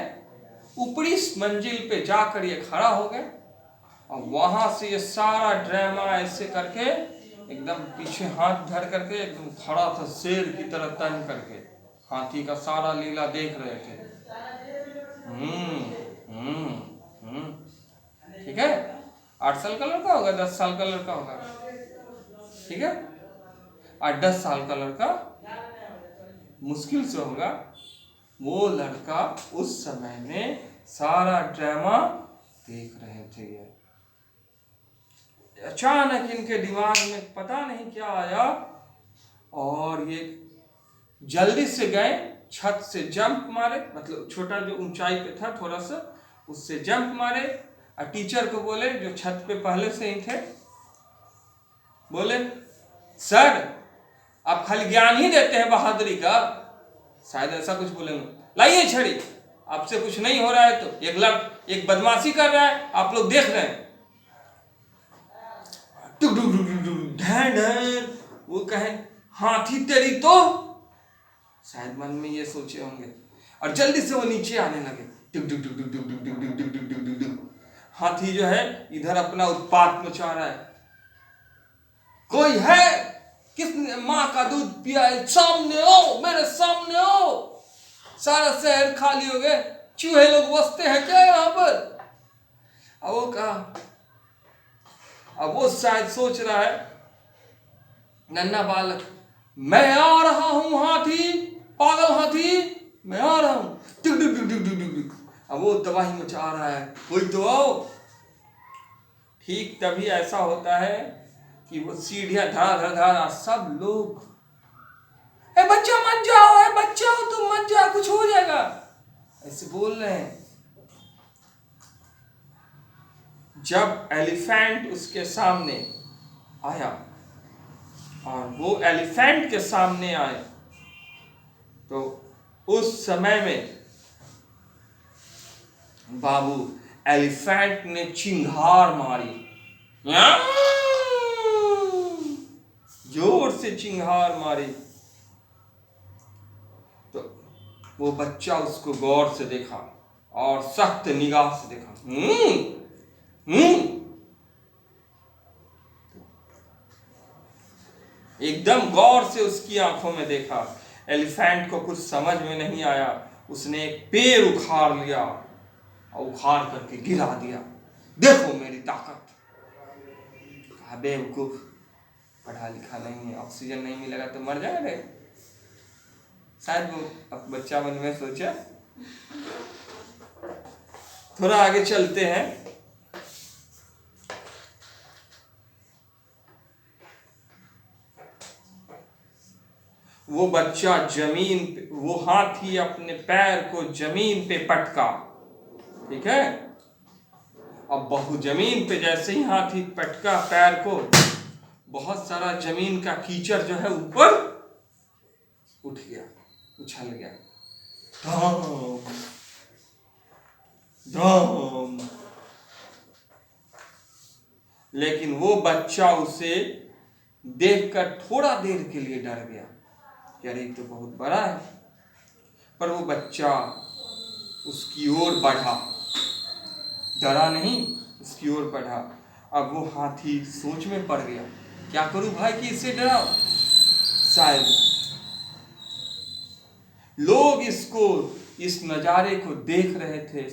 ऊपरी मंजिल पे जाकर ये खड़ा हो गए और वहां से ये सारा ड्रामा ऐसे करके एकदम पीछे हाथ धर करके एकदम खड़ा था, शेर की तरह तन करके हाथी का सारा लीला देख रहे थे। ठीक है, 8 साल का लड़का होगा, 10 साल का लड़का होगा, ठीक है, 8-10 साल का लड़का मुश्किल से होगा। वो लड़का उस समय में सारा ड्रामा देख रहे थे। ये अचानक इनके दिमाग में पता नहीं क्या आया और ये जल्दी से गए, छत से जंप मारे, मतलब छोटा जो ऊंचाई पे था थोड़ा सा, उससे जंप मारे और टीचर को बोले, जो छत पे पहले से ही थे, बोले, सर आप खाली ज्ञान ही देते हैं बहादुरी का, शायद ऐसा कुछ बोलेंगे, लाइए छड़ी, आपसे कुछ नहीं हो रहा है तो एक बदमाशी कर रहा है, आप लोग देख रहे हैं। वो कहे, हाथी तेरी तो, शायद मन में ये सोचे होंगे, और जल्दी से वो नीचे आने लगे। हाथी जो है इधर अपना उत्पात मचा रहा है, कोई है, किसने माँ का दूध पिया है, सामने आओ, मेरे सामने आओ। सारा शहर खाली हो गए, चूहे लोग बसते हैं क्या यहाँ पर? अब वो कहा, अब वो शायद सोच रहा है, नन्हा बालक, मैं आ रहा हूं हाथी, पागल हाथी, मैं आ रहा हूं। अब वो तबाही मचा रहा है, कोई तो आओ। ठीक तभी ऐसा होता है कि वो सीढ़ियां धड़ा सब लोग, ए बच्चा मत जाओ, ए बच्चा हो तुम मत जाओ, कुछ हो जाएगा, ऐसे बोल रहे हैं। जब एलिफेंट उसके सामने आया और वो एलिफेंट के सामने आए। तो उस समय में बाबू एलिफेंट ने चिंगार मारी, जोर से चिंगार मारी। तो वो बच्चा उसको गौर से देखा और सख्त निगाह से देखा। एकदम गौर से उसकी आंखों में देखा। एलिफेंट को कुछ समझ में नहीं आया। उसने एक पेड़ उखाड़ लिया और उखाड़ करके गिरा दिया। देखो मेरी ताकत। कहा बेवकूफ, पढ़ा लिखा नहीं है, ऑक्सीजन नहीं मिलेगा तो मर जाएगा। शायद वो बच्चा मन में सोचा। थोड़ा आगे चलते हैं। वो बच्चा जमीन पे, वो हाथी अपने पैर को जमीन पे पटका, ठीक है। अब बहु जमीन पे जैसे ही हाथी पटका पैर को, बहुत सारा जमीन का कीचड़ जो है ऊपर उठ गया, उछल गया। धाम धाम। लेकिन वो बच्चा उसे देखकर थोड़ा देर के लिए डर गया कि अरे तो बहुत बड़ा है। पर वो बच्चा उसकी ओर बढ़ा, डरा नहीं, उसकी ओर बढ़ा। अब वो हाथी सोच में पड़ गया, क्या करूं भाई कि इसे डराओ। शायद लोग इस नजारे को देख रहे थे,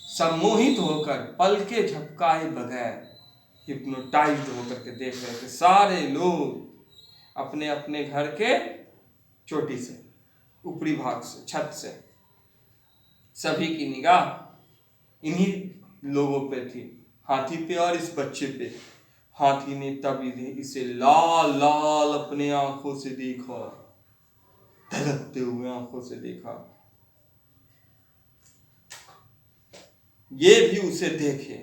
सम्मोहित होकर, पलके झपकाए बगैर हिप्नोटाइज्ड होकर के देख रहे थे। सारे लोग अपने अपने घर के चोटी से, ऊपरी भाग से, छत से, सभी की निगाह इन्हीं लोगों पे थी, हाथी पे और इस बच्चे पे। हाथी ने तब इसे लाल लाल अपने आंखों से देखा, धड़कते हुए आंखों से देखा। ये भी उसे देखे,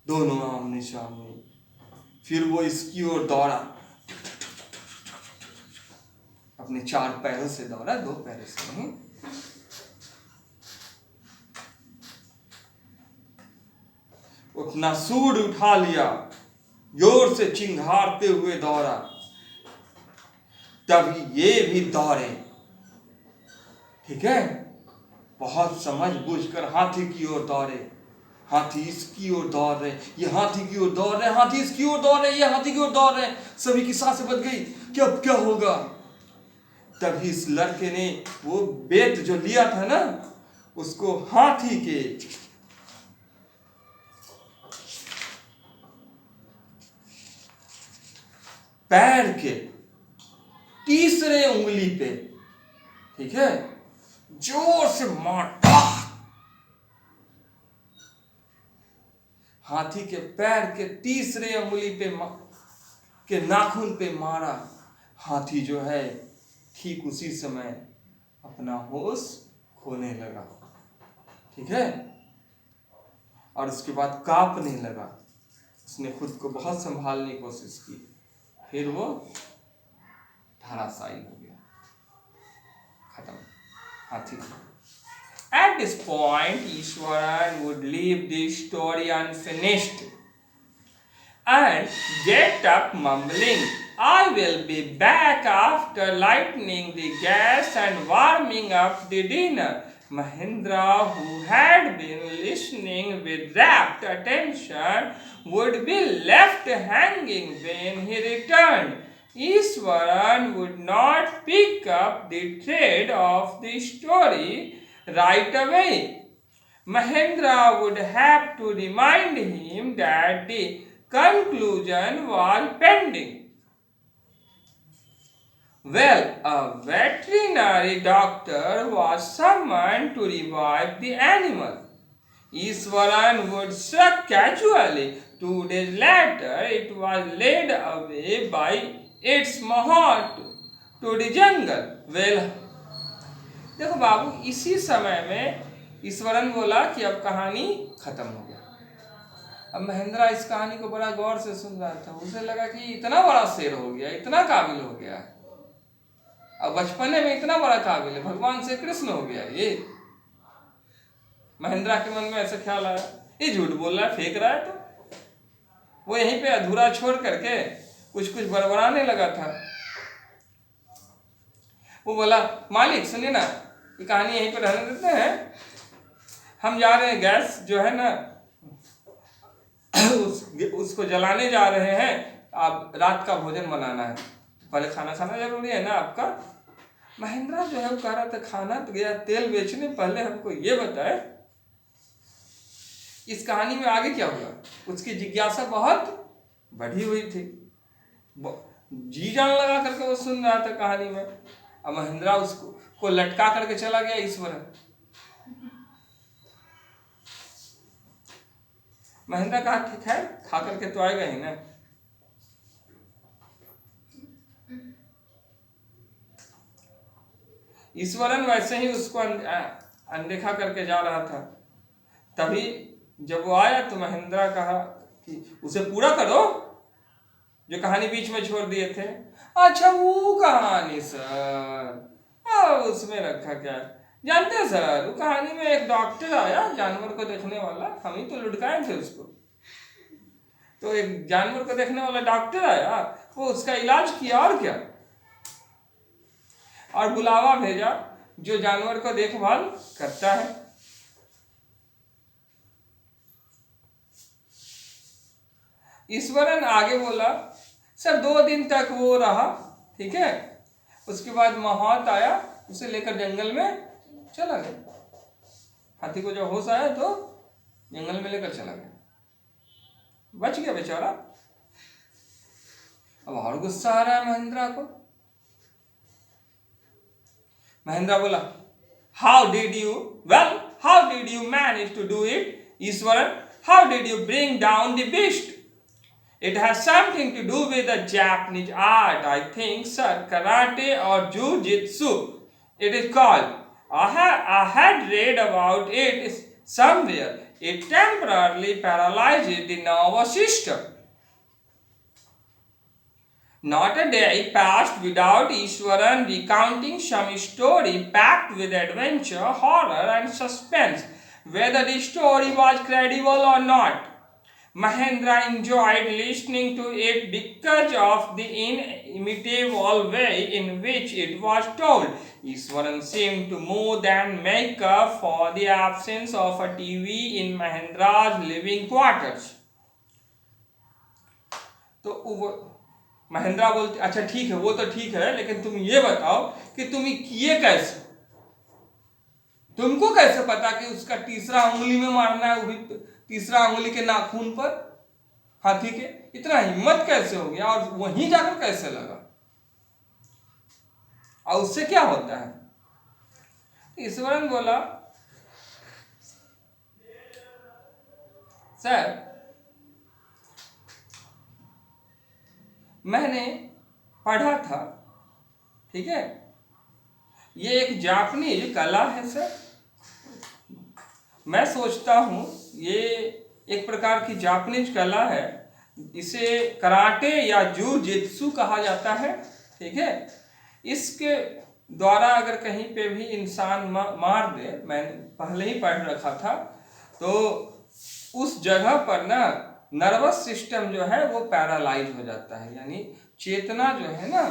दोनों आमने सामने। फिर वो इसकी ओर दौड़ा, अपने 4 पैरों से दौड़ा, 2 पैरों से नहीं। अपना सूंड उठा लिया, जोर से चिंघाड़ते हुए दौड़ा। तभी ये भी दौड़े, ठीक है। बहुत समझ बूझकर हाथी की ओर दौड़े। हाथी इसकी ओर दौड़ रहे, ये हाथी की ओर दौड़ रहे, हाथी इसकी ओर दौड़ रहे, ये हाथी की ओर दौड़ रहे। सभी की सांसें बंध गई कि अब क्या होगा। तभी इस लड़के ने वो बेत जो लिया था ना, उसको हाथी के पैर के तीसरे उंगली पे, ठीक है, जोर से मारा। हाथी के पैर के तीसरे उंगली पे के नाखून पे मारा। हाथी जो है ठीक उसी समय अपना होश खोने लगा, ठीक है, और उसके बाद कांपने लगा। उसने खुद को बहुत संभालने की कोशिश की, फिर वो धराशायी हो गया, खत्म हाथी। At this point, Ishwaran would leave the story unfinished and get up mumbling, I will be back after lighting the gas and warming up the dinner. Mahendra, who had been listening with rapt attention, would be left hanging when he returned. Ishwaran would not pick up the thread of the story right away. Mahendra would have to remind him that the conclusion was pending. Well, a veterinary doctor was summoned to revive the animal. Iswaran would struck casually. 2 days later, it was led away by its mahout to the jungle. Well, देखो बाबू, इसी समय में ईश्वरन बोला कि अब कहानी खत्म हो गया। अब महेंद्रा इस कहानी को बड़ा गौर से सुन रहा था। उसे लगा कि इतना बड़ा शेर हो गया, इतना काबिल हो गया, अब बचपने में इतना बड़ा काबिल है, भगवान श्री कृष्ण हो गया ये। महेंद्रा के मन में ऐसा ख्याल आया, ये झूठ बोल रहा है, फेंक रहा है। तो वो यहीं पे अधूरा छोड़ करके कुछ कुछ बड़बड़ाने लगा था। वो बोला, मालिक सुनिए ना, ये कहानी यहीं पे रहने देते हैं, हम जा रहे हैं, गैस जो है ना उसको जलाने जा रहे हैं, आप रात का भोजन बनाना है, पहले खाना खाना जरूरी है ना आपका। महेंद्रा जो है वो कह रहा था खाना तो गया तेल बेचने, पहले हमको ये बताए इस कहानी में आगे क्या हुआ। उसकी जिज्ञासा बहुत बढ़ी हुई थी, जी जान लगा करके वो सुन रहा था कहानी में। अब महेंद्रा उसको लटका करके चला गया ईश्वर। महेंद्रा कहा ठीक है, खा करके तो आएगा ही ना। ईश्वरन वैसे ही उसको अनदेखा करके जा रहा था। तभी जब वो आया तो महेंद्रा कहा कि उसे पूरा करो जो कहानी बीच में छोड़ दिए थे। अच्छा वो कहानी सर, उसमें रखा क्या, जानते हैं सर, वो कहानी में एक डॉक्टर आया जानवर को देखने वाला, हम ही तो लुटकाए थे उसको। तो एक जानवर को देखने वाला डॉक्टर आया, वो उसका इलाज किया और क्या, और बुलावा भेजा जो जानवर को देखभाल करता है। ईश्वरन आगे बोला, सर 2 दिन तक वो रहा, ठीक है, उसके बाद महौत आया, उसे लेकर जंगल में चला गया। हाथी को जब होश आया तो जंगल में लेकर चला गया, बच गया बेचारा। अब और गुस्सा आ रहा है महेंद्रा को। महेंद्रा बोला, how did you manage to do it Eswaran, how did you bring down the beast? It has something to do with the Japanese art, I think, sir, karate or jiu-jitsu. It is called. I had read about it somewhere. It temporarily paralyzes the nervous system. Not a day passed without Ishwaran recounting some story packed with adventure, horror, and suspense, whether the story was credible or not. Mahendra enjoyed listening to it because of the inimitable way in which it was told. Ishwaran seemed to more than make up for the absence of a TV in Mahendra's living quarters. तो महेंद्रा बोलते, अच्छा ठीक है, वो तो ठीक है, लेकिन तुम ये बताओ कि तुम किए कैसे, तुमको कैसे पता कि उसका तीसरा उंगली में मारना है, वो भी तीसरा उंगली के नाखून पर हाथी के, इतना हिम्मत कैसे हो गया, और वहीं जाकर कैसे लगा, और उससे क्या होता है? ईश्वरन बोला, सर मैंने पढ़ा था, ठीक है, ये एक जापानीज कला है सर। मैं सोचता हूँ ये एक प्रकार की जापानीज कला है, इसे कराटे या जूजित्सु कहा जाता है, ठीक है। इसके द्वारा अगर कहीं पे भी इंसान मार दे, मैंने पहले ही पढ़ रखा था, तो उस जगह पर ना नर्वस सिस्टम जो है वो पैरालाइज हो जाता है, यानी चेतना जो है ना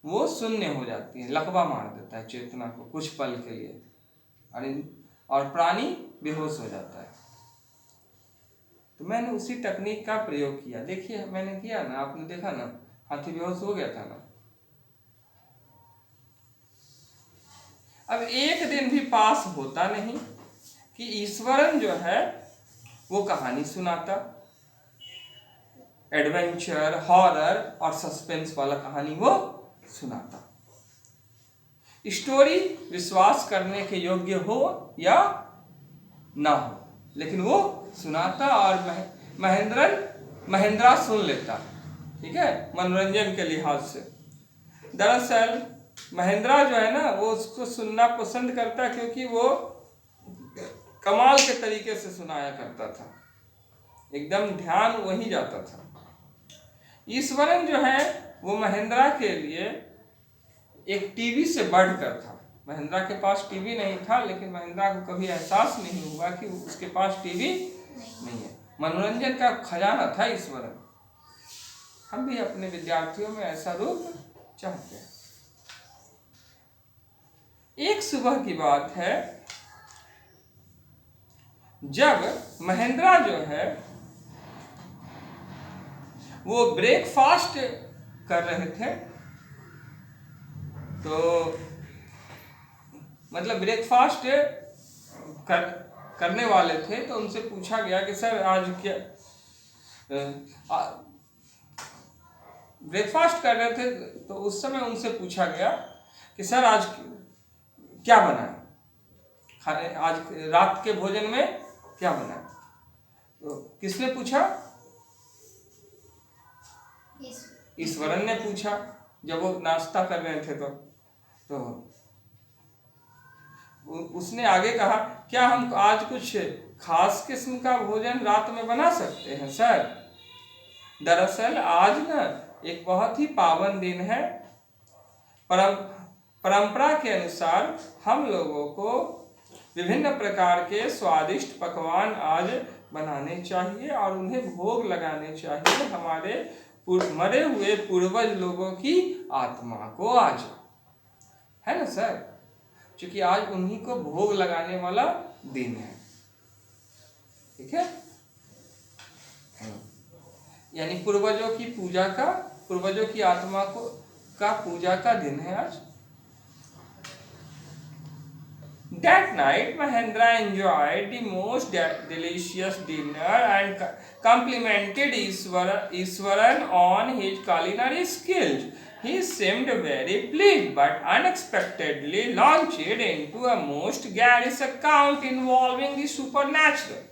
वो शून्य हो जाती है, लकवा मार देता है चेतना को कुछ पल के लिए, और प्राणी बेहोश हो जाता है। तो मैंने उसी तकनीक का प्रयोग किया, देखिए मैंने किया ना, आपने देखा ना, हाथी बेहोश हो गया था ना। अब एक दिन भी पास होता नहीं कि ईश्वरन जो है वो कहानी सुनाता, एडवेंचर, हॉरर और सस्पेंस वाला कहानी वो सुनाता। स्टोरी विश्वास करने के योग्य हो या ना हो, लेकिन वो सुनाता और महेंद्रा सुन लेता, ठीक है, मनोरंजन के लिहाज से। दरअसल महेंद्रा जो है ना वो उसको सुनना पसंद करता क्योंकि वो कमाल के तरीके से सुनाया करता था। एकदम ध्यान वहीं जाता था। ईश्वरन जो है वो महेंद्रा के लिए एक टीवी से बढ़कर था। महेंद्रा के पास टीवी नहीं था, लेकिन महेंद्रा को कभी एहसास नहीं हुआ कि उसके पास टीवी नहीं है। मनोरंजन का खजाना था ईश्वरन। हम भी अपने विद्यार्थियों में ऐसा रूप चाहते हैं। एक सुबह की बात है, जब महेंद्रा जो है वो ब्रेकफास्ट कर रहे थे, तो मतलब ब्रेकफास्ट करने वाले थे, तो उनसे पूछा गया कि सर आज क्या ब्रेकफास्ट कर रहे थे, तो उस समय उनसे पूछा गया कि सर आज क्या बना है, खाने आज रात के भोजन में क्या बना है। तो किसने पूछा? ईश्वरन ने पूछा, जब वो नाश्ता कर रहे थे। तो उसने आगे कहा, क्या हम आज कुछ खास किस्म का भोजन रात में बना सकते हैं सर? दरअसल आज ना एक बहुत ही पावन दिन है। परंपरा के अनुसार हम लोगों को विभिन्न प्रकार के स्वादिष्ट पकवान आज बनाने चाहिए और उन्हें भोग लगाने चाहिए हमारे मरे हुए पूर्वज लोगों की आत्मा को आज, है ना सर? क्योंकि आज उन्हीं को भोग लगाने वाला दिन है। ठीक है, यानी पूर्वजों की पूजा का, पूर्वजों की आत्मा को का पूजा का दिन है आज। That night, Mahendra enjoyed the most delicious dinner and complimented Iswaran on his culinary skills. He seemed very pleased, but unexpectedly launched into a most garish account involving the supernatural.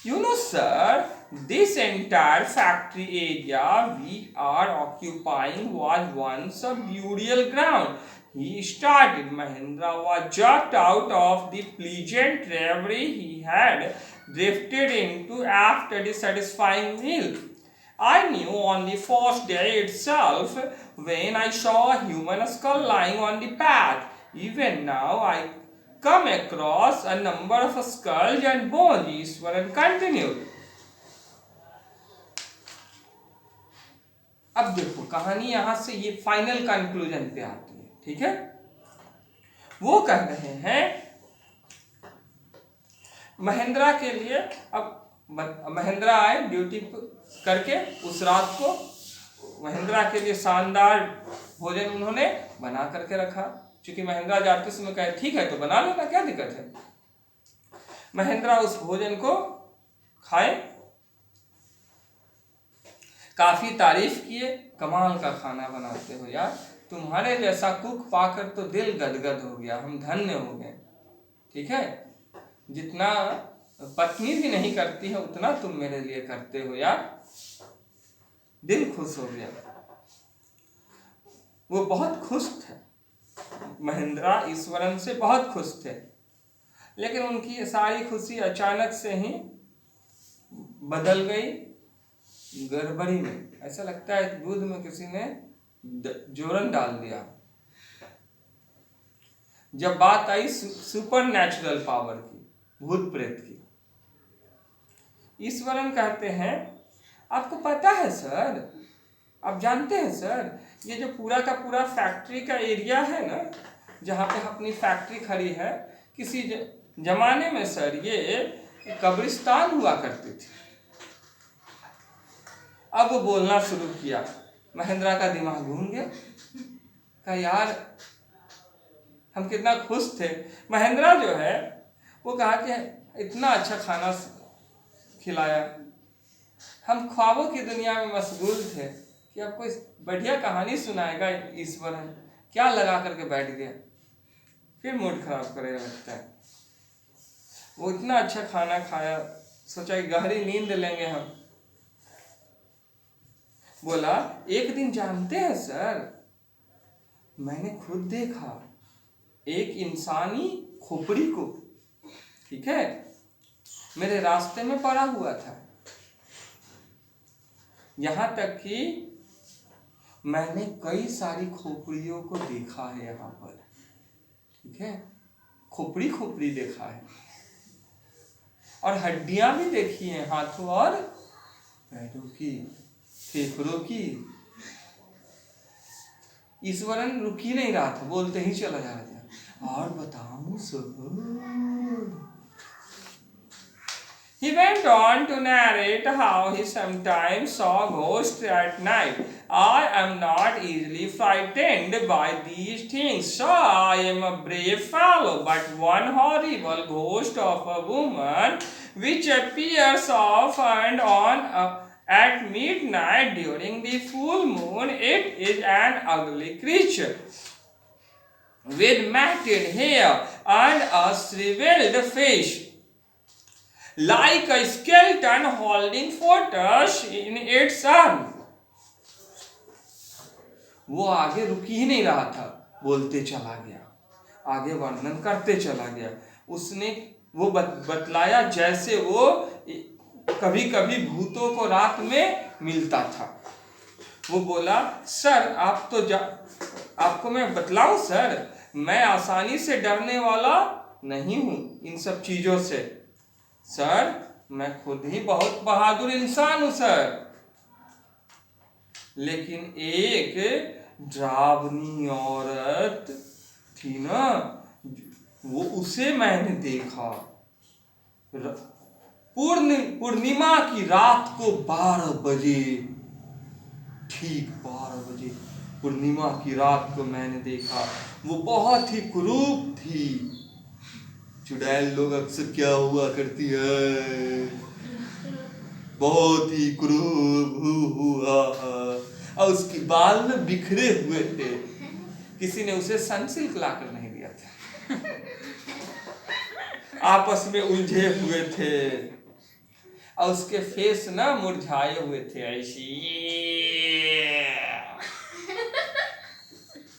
You know, sir, this entire factory area we are occupying was once a burial ground. He started. Mahendra was jerked out of the pleasant reverie he had drifted into after the satisfying meal. I knew on the first day itself when I saw a human skull lying on the path. Even now, I come across a number of skulls and bones. Ishwaran continued. अब देखो कहानी यहां से ये final conclusion पे आती है। ठीक है, वो कह रहे हैं महेंद्रा के लिए, अब महेंद्रा आए ड्यूटी करके, उस रात को महेंद्रा के लिए शानदार भोजन उन्होंने बना करके रखा। क्योंकि महेंद्रा जाते समय कहे ठीक है तो बना लेना, क्या दिक्कत है। महेंद्रा उस भोजन को खाए, काफी तारीफ किए, कमाल का खाना बनाते हो यार, तुम्हारे जैसा कुक पाकर तो दिल गदगद हो गया, हम धन्य हो गए। ठीक है, जितना पत्नी भी नहीं करती है उतना तुम मेरे लिए करते हो यार, दिल खुश हो गया। वो बहुत खुश थे, महेंद्रा ईश्वरन से बहुत खुश थे, लेकिन उनकी सारी खुशी अचानक से ही बदल गई गड़बड़ी में। ऐसा लगता है दूध में किसी ने जोरन डाल दिया। जब बात आई सुपर नेचुरल पावर की, भूत प्रेत की, ईश्वरन कहते हैं आपको पता है सर, आप जानते हैं सर, ये जो पूरा का पूरा फैक्ट्री का एरिया है ना, जहाँ पे अपनी फैक्ट्री खड़ी है, किसी जमाने में सर ये कब्रिस्तान हुआ करती थी। अब वो बोलना शुरू किया, महेंद्रा का दिमाग घूम गया, कहा यार हम कितना खुश थे। महेंद्रा जो है वो कहा कि इतना अच्छा खाना खिलाया, हम ख्वाबों की दुनिया में मशगूल थे कि अब कोई बढ़िया कहानी सुनाएगा ईश्वरन, क्या लगा करके बैठ गया, फिर मूड खराब करेगा लगता है। वो इतना अच्छा खाना खाया, सोचा कि गहरी नींद लेंगे हम। बोला एक दिन जानते हैं सर, मैंने खुद देखा एक इंसानी खोपड़ी को, ठीक है, मेरे रास्ते में पड़ा हुआ था। यहाँ तक कि मैंने कई सारी खोपड़ियों को देखा है यहाँ पर, ठीक है, खोपड़ी खोपड़ी देखा है, और हड्डियां भी देखी हैं हाथों और पैरों की, फेफड़ों की। ईश्वरन रुक ही नहीं रहा था, बोलते ही चला जा रहा था, और बताऊं sir. He went on to narrate how he sometimes saw ghosts at night. I am not easily frightened by these things, so I am a brave fellow. But one horrible ghost of a woman, which appears off and on at midnight during the full moon, it is an ugly creature with matted hair and a shriveled face, like a skeleton holding photos in its arm. वो आगे रुक ही नहीं रहा था, बोलते चला गया, आगे वर्णन करते चला गया। उसने वो बतलाया जैसे वो कभी कभी भूतों को रात में मिलता था। वो बोला, सर आप तो आपको मैं बतलाऊं सर, मैं आसानी से डरने वाला नहीं हूं इन सब चीजों से। सर मैं खुद ही बहुत बहादुर इंसान हूं सर, लेकिन एक ड्रावनी औरत थी ना, वो उसे मैंने देखा पूर्णिमा की रात को 12 बजे, ठीक 12 बजे पूर्णिमा की रात को मैंने देखा। वो बहुत ही कुरूप थी। चुड़ैल लोग अक्सर क्या हुआ करती है, बहुत ही कुरूप हुआ, और उसके बाल में बिखरे हुए थे। किसी ने उसे सनसिल्क लाकर नहीं दिया था, आपस में उलझे हुए थे, और उसके फेस ना मुरझाए हुए थे, ऐसी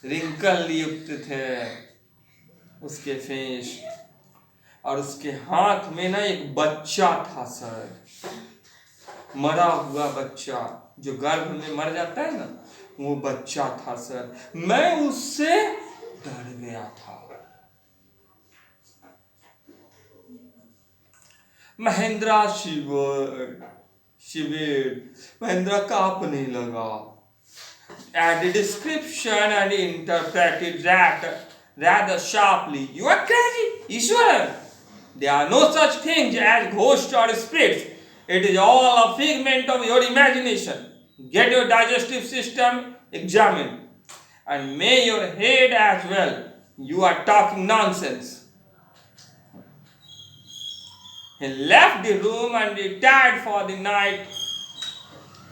रिंकल युक्त थे उसके फेस। और उसके हाथ में ना एक बच्चा था सर, मरा हुआ बच्चा, जो गर्भ में मर जाता है ना, वो बच्चा था सर। मैं उससे डर गया था। महेंद्रा शिविर महेंद्रा कांपने लगा। At the description and interpreted that rather sharply. You are crazy, Ishwaran. There are no such things as ghosts or spirits. It is all a figment of your imagination. Get your digestive system examined, and may your head as well. You are talking nonsense. He left the room and retired for the night,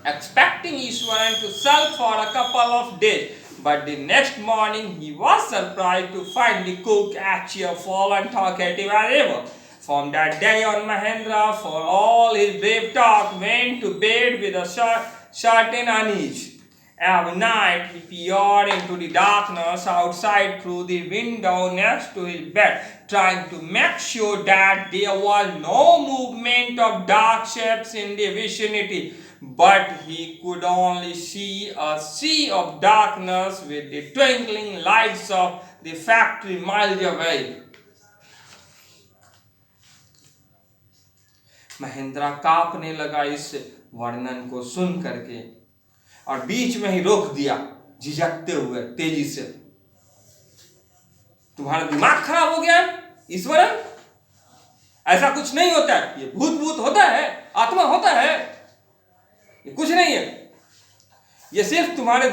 expecting Ishwaran to sulk for a couple of days. But the next morning he was surprised to find the cook as cheerful and talkative as ever. From that day on, Mahendra, for all his brave talk, went to bed with a certain unease. Every night he peered into the darkness outside through the window next to his bed, trying to make sure that there was no movement of dark shapes in the vicinity. But he could only see a sea of darkness with the twinkling lights of the factory miles away. Mahindra कांपने लगा इस वर्णन को सुन करके, और बीच में ही रोक दिया, झिझकते हुए तेजी से। तुम्हारा दिमाग खराब हो गया ईश्वरन, ऐसा कुछ नहीं होता है, ये भूत होता है, आत्मा होता है, ये कुछ नहीं है, ये सिर्फ तुम्हारे